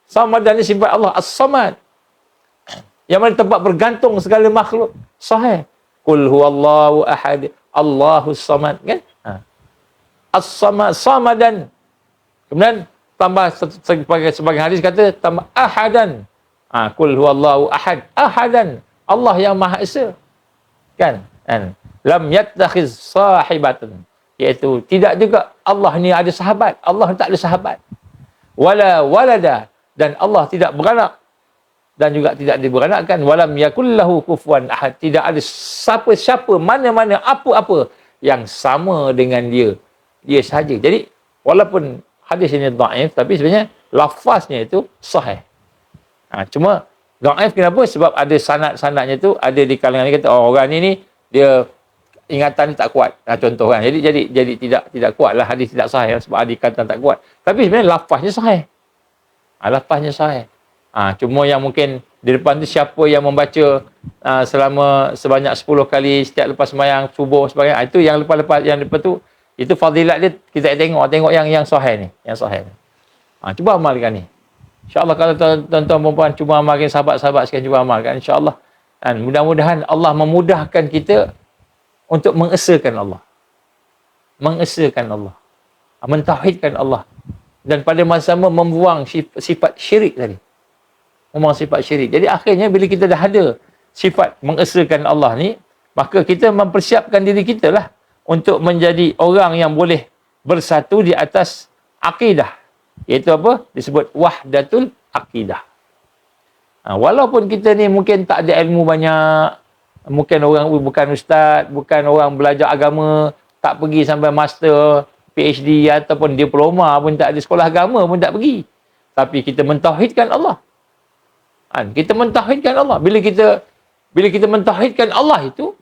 Samadan ni sifat Allah. As-Samad. Yang mana tempat bergantung segala makhluk. Sahih. Qul huwallahu ahad. Allahus samad. Kan? As-Samad. Samadan. Kemudian tambah sebagai hadis kata tambah ahadan. Qul huwallahu ahad. Ahadan. Allah yang Maha Esa. Kan? Lam yattakhiz sahibatan. Iaitu tidak juga Allah ni ada sahabat. Allah tak ada sahabat. Wala walada. Dan Allah tidak beranak. Dan juga tidak diberanakkan. Walam yakullahu kufuwan ahad. Tidak ada siapa-siapa, mana-mana, apa-apa yang sama dengan dia. Dia sahaja. Jadi, walaupun hadis ini dhaif, tapi sebenarnya lafaznya itu sahih. Cuma, dhaif kenapa? Sebab ada sanad-sanadnya tu, ada di kalangan ni kata, orang ni dia ingatan ni tak kuat. Contoh kan. Jadi tidak kuat lah. Hadis tidak sahih sebab ada ingatan tak kuat. Tapi sebenarnya lafaznya sahih. Lafaznya sahih. Cuma yang mungkin di depan tu siapa yang membaca sebanyak 10 kali setiap lepas sembahyang subuh sebagainya, itu yang lepas yang depan tu, itu fadilat dia kita tengok yang sahih ni, cuba amalkan ni. Insya-Allah kalau tuan-tuan perempuan cuba amalkan, sahabat-sahabat sekalian cuba amalkan, insya-Allah. Dan mudah-mudahan Allah memudahkan kita untuk mengesakan Allah. Mentauhidkan Allah. Dan pada masa sama membuang sifat syirik tadi. Jadi akhirnya bila kita dah ada sifat mengesakan Allah ni, maka kita mempersiapkan diri kita lah untuk menjadi orang yang boleh bersatu di atas akidah. Iaitu apa? Disebut wahdatul akidah. Walaupun kita ni mungkin tak ada ilmu banyak, mungkin orang bukan ustaz, bukan orang belajar agama, tak pergi sampai master, PhD ataupun diploma pun tak ada, sekolah agama pun tak pergi. Tapi kita mentauhidkan Allah. Kita mentauhidkan Allah. Bila kita mentauhidkan Allah itu,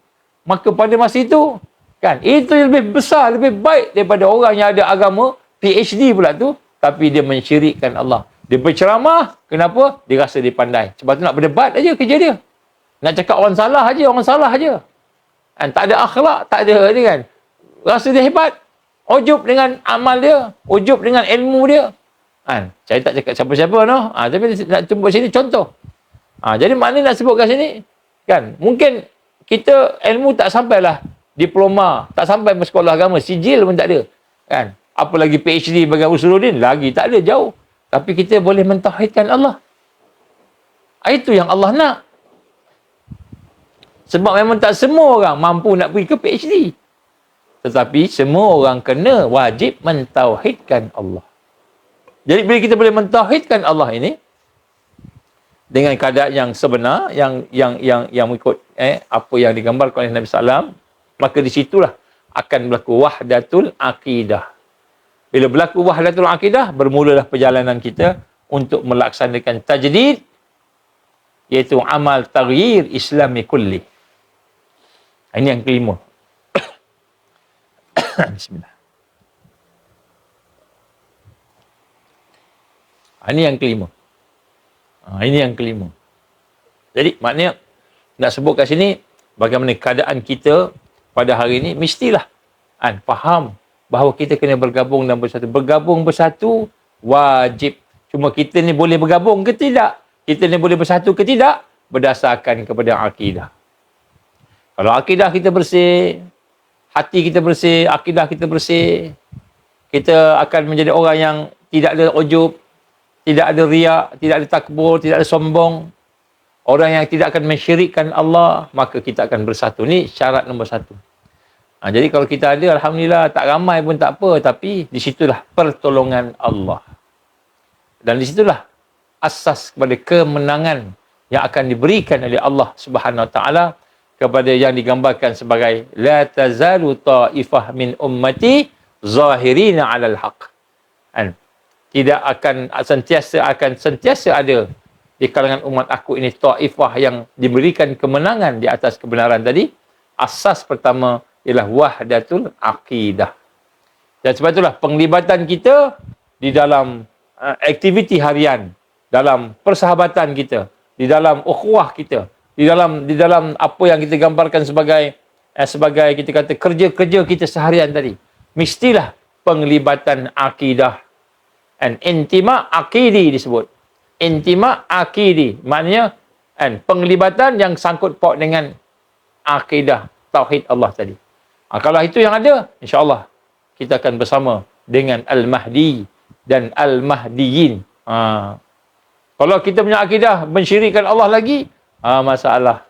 maka pada masa itu, kan, itu lebih besar, lebih baik daripada orang yang ada agama, PhD pula tu, tapi dia mensyirikkan Allah. Dia berceramah, kenapa? Dia rasa dia pandai. Sebab tu nak berdebat aja kerja dia. Nak cakap orang salah aja. Tak ada akhlak, tak ada ni kan. Rasa dia hebat. Ujub dengan amal dia, ujub dengan ilmu dia. Saya tak cakap siapa-siapa no. Tapi nak jumpa sini contoh. Jadi mana nak sebut kat sini? Kan? Mungkin kita ilmu tak sampailah diploma, tak sampai bersekolah agama, sijil pun tak ada. Kan? Apa lagi PhD bagi Usuluddin? Lagi tak ada, jauh. Tapi kita boleh mentauhidkan Allah. Itu yang Allah nak. Sebab memang tak semua orang mampu nak pergi ke PhD. Tetapi semua orang kena wajib mentauhidkan Allah. Jadi bila kita boleh mentauhidkan Allah ini dengan keadaan yang sebenar, yang mengikut apa yang digambarkan oleh Nabi SAW, maka di situlah akan berlaku wahdatul akidah. Bila berlaku wahdatul akidah, bermulalah perjalanan kita untuk melaksanakan tajdid, iaitu amal taghyir Islami kulli. Ini yang kelima. Bismillah. Ini yang kelima. Ini yang kelima. Jadi maknanya nak sebut kat sini bagaimana keadaan kita pada hari ini, mestilah faham bahawa kita kena bergabung dan bersatu. Bergabung bersatu wajib. Cuma kita ni boleh bergabung ke tidak? Kita ni boleh bersatu ke tidak? Berdasarkan kepada akidah. Kalau akidah kita bersih, hati kita bersih, akidah kita bersih, kita akan menjadi orang yang tidak ada ujub, tidak ada riak, tidak ada takbur, tidak ada sombong. Orang yang tidak akan mensyirikkan Allah, maka kita akan bersatu. Ni syarat nombor satu. Jadi kalau kita ada, Alhamdulillah, tak ramai pun tak apa. Tapi di situlah pertolongan Allah. Dan di situlah asas kepada kemenangan yang akan diberikan oleh Allah Subhanahu Wa Taala kepada yang digambarkan sebagai la tazalu ta'ifah min ummati zahirina 'alal haqq. Tidak akan sentiasa ada di kalangan umat aku ini ta'ifah yang diberikan kemenangan di atas kebenaran tadi. Asas pertama ialah wahdatul akidah. Dan sebab itulah penglibatan kita di dalam aktiviti harian, dalam persahabatan kita, di dalam ukhuwah kita, di dalam apa yang kita gambarkan sebagai kita kata kerja-kerja kita seharian tadi, mestilah penglibatan akidah. Intima akidi disebut. Intima akidi maknanya penglibatan yang sangkut paut dengan akidah tauhid Allah tadi. Kalau itu yang ada, insya-Allah kita akan bersama dengan Al-Mahdi dan Al-Mahdiyin. Kalau kita punya akidah mensyirikkan Allah lagi, masalah.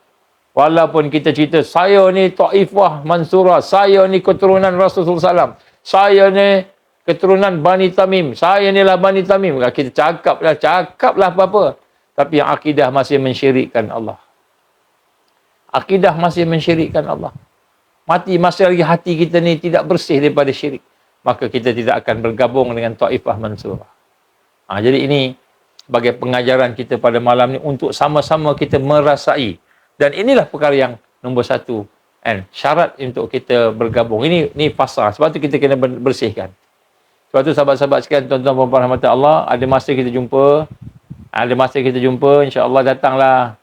Walaupun kita cerita, saya ni Taifah Mansurah, saya ni keturunan Rasulullah SAW, saya ni keturunan Bani Tamim, saya ni lah Bani Tamim. Kita cakaplah apa-apa. Tapi yang akidah masih mensyirikkan Allah. Akidah masih mensyirikkan Allah. Masih lagi hati kita ni tidak bersih daripada syirik. Maka kita tidak akan bergabung dengan Taifah Mansurah. Jadi ini sebagai pengajaran kita pada malam ni untuk sama-sama kita merasai. Dan inilah perkara yang nombor satu. Syarat untuk kita bergabung. Ini fasal. Sebab tu kita kena bersihkan. Sebab tu sahabat-sahabat sekalian, tuan-tuan dan puan-puan rahmat Allah, ada masa kita jumpa. InsyaAllah datanglah.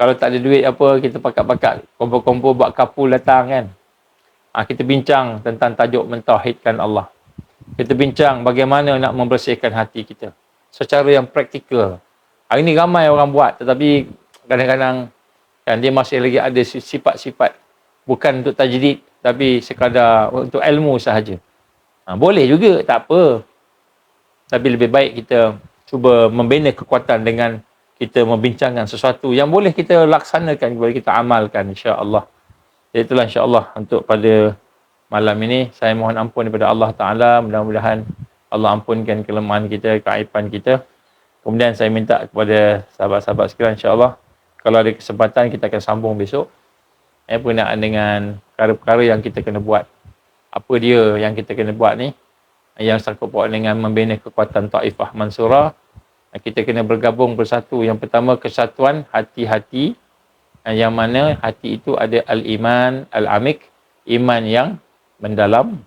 Kalau tak ada duit apa, kita pakat-pakat kumpul-kumpul buat kapul datang kan. Kita bincang tentang tajuk mentauhidkan Allah. Kita bincang bagaimana nak membersihkan hati kita secara yang praktikal. Hari ni ramai orang buat, tetapi kadang-kadang kan, dia masih lagi ada sifat-sifat bukan untuk tajdid, tapi sekadar untuk ilmu sahaja. Boleh juga, tak apa. Tapi lebih baik kita cuba membina kekuatan dengan kita membincangkan sesuatu yang boleh kita laksanakan, boleh kita amalkan, insya-Allah. Itulah insya-Allah untuk pada malam ini. Saya mohon ampun daripada Allah Ta'ala. Mudah-mudahan Allah ampunkan kelemahan kita, keaiban kita. Kemudian saya minta kepada sahabat-sahabat sekalian, insya-Allah, kalau ada kesempatan kita akan sambung besok. Berkenaan dengan perkara-perkara yang kita kena buat. Apa dia yang kita kena buat ni? Yang sangkut paut dengan membina kekuatan Taifah Mansurah. Kita kena bergabung bersatu. Yang pertama, kesatuan hati-hati. Yang mana hati itu ada al-iman, al-amik, iman yang mendalam.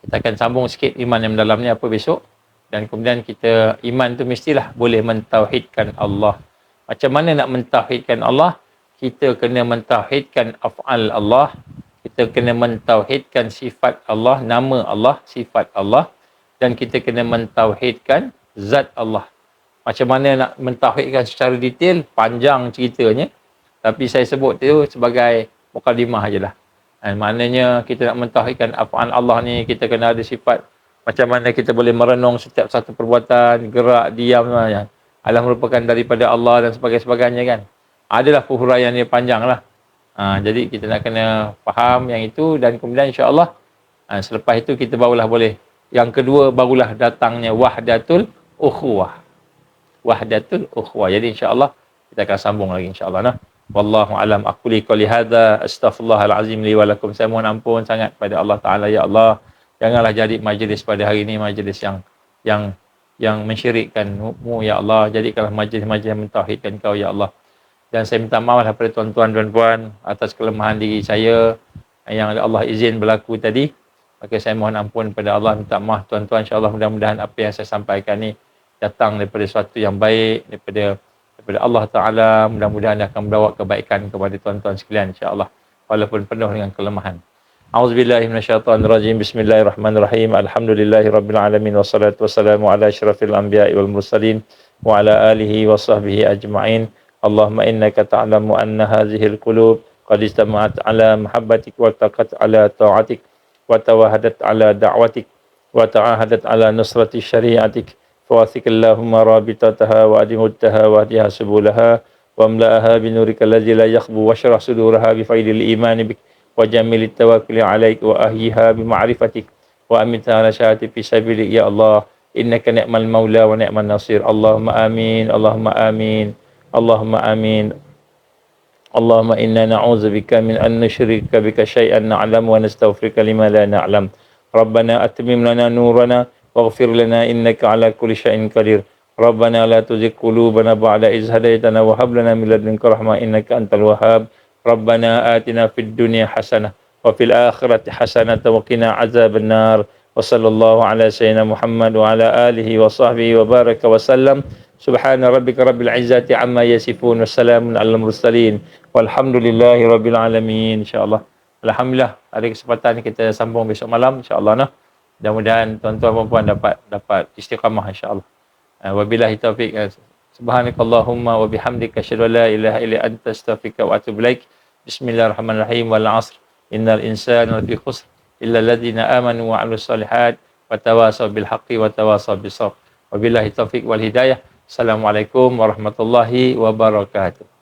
Kita akan sambung sikit iman yang mendalam ni apa besok. Dan kemudian kita, iman tu mestilah boleh mentauhidkan Allah. Macam mana nak mentauhidkan Allah? Kita kena mentauhidkan af'al Allah. Kita kena mentauhidkan sifat Allah, nama Allah, sifat Allah. dan kita kena mentauhidkan zat Allah. Macam mana nak mentauhidkan secara detail, panjang ceritanya. Tapi saya sebut tu sebagai mukadimah ajalah. Maknanya kita nak mentauhidkan af'al Allah ni, kita kena ada sifat macam mana kita boleh merenung setiap satu perbuatan, gerak, diam semuanya. Adalah merupakan daripada Allah dan sebagainya kan. Adalah huraian yang panjang lah. Jadi kita nak kena faham yang itu dan kemudian insya-Allah selepas itu kita barulah boleh. Yang kedua barulah datangnya wahdatul ukhuwah. Wahdatul ukhuwah. Jadi insya-Allah kita akan sambung lagi insya-Allah nah. Wallahu alam aquli qouli hadza astaghfirullahal azim li wa lakum. Saya mohon ampun sangat pada Allah Taala, ya Allah. Janganlah jadi majlis pada hari ini majlis yang mensyirikkan-Mu ya Allah. Jadikanlah majlis-majlis yang mentauhidkan Kau ya Allah. Dan saya minta maaf kepada tuan-tuan dan puan atas kelemahan diri saya yang Allah izin berlaku tadi. Maka saya mohon ampun pada Allah, minta maaf tuan-tuan. InsyaAllah mudah-mudahan apa yang saya sampaikan ni datang daripada sesuatu yang baik daripada Allah Ta'ala. Mudah-mudahan akan membawa kebaikan kepada tuan-tuan sekalian insya-Allah walaupun penuh dengan kelemahan. A'udzubillahi minasyaitonirrajim. Bismillahirrahmanirrahim. Alhamdulillahirabbil alamin wassalatu wassalamu ala asyrafil anbiya'i wal mursalin wa ala alihi wa sahbihi ajma'in. Allahumma innaka ta'lamu anna hadhil qulub qad istama'at ala mahabbatik wa taqat ala ta'atik wa tawahadat ala da'watik wa ta'ahadat ala nusrati syari'atik. فواثق اللهم رابطتها وأدمتها وهدها سبلها واملأها بنورك الذي لا يخبو واشرح صدورها بفيض الإيمان بك وجميل التوكل عليك وأهيها بمعرفتك وأمتها على شهادة في سبيلك يا الله إنك نعم المولى ونعم النصير. اللهم آمين اللهم آمين اللهم آمين. اللهم إنا نعوذ بك من أن نشرك بك شيئا نعلم ونستغفرك لما لا نعلم. ربنا أتمم لنا نورنا واغفر لنا إنك على كل شيء قدير. ربنا لا تزغ قلوبنا بعد إذ هديتنا وهب لنا من لدنك رحمة إنك أنت الوهاب. ربنا آتنا في الدنيا حسنة وفي الآخرة حسنة وقنا عذاب النار. وصلى الله على سيدنا محمد وعلى آله وصحبه وبارك وسلم. سبحان ربك رب العزة عما يصفون والسلام على المرسلين والحمد لله رب العالمين. InsyaAllah. Alhamdulillah ada kesempatan kita sambung besok malam insyaAllah nah. Mudah-mudahan tuan-tuan dan puan dapat istiqamah insya-Allah. Wabillahi taufiq. Subhanakallahumma wa bihamdika asyhadu an la ilaha illa anta astaghfiruka wa atubu ilaik. Bismillahirrahmanirrahim. Wal 'asr. Innal insana lafi khusr illa alladziina aamanu wa 'amilus shalihaat wa tawassaw bil haqqi wa tawassaw bis sabr. Wabillahi taufiq wal hidayah. Assalamualaikum warahmatullahi wabarakatuh.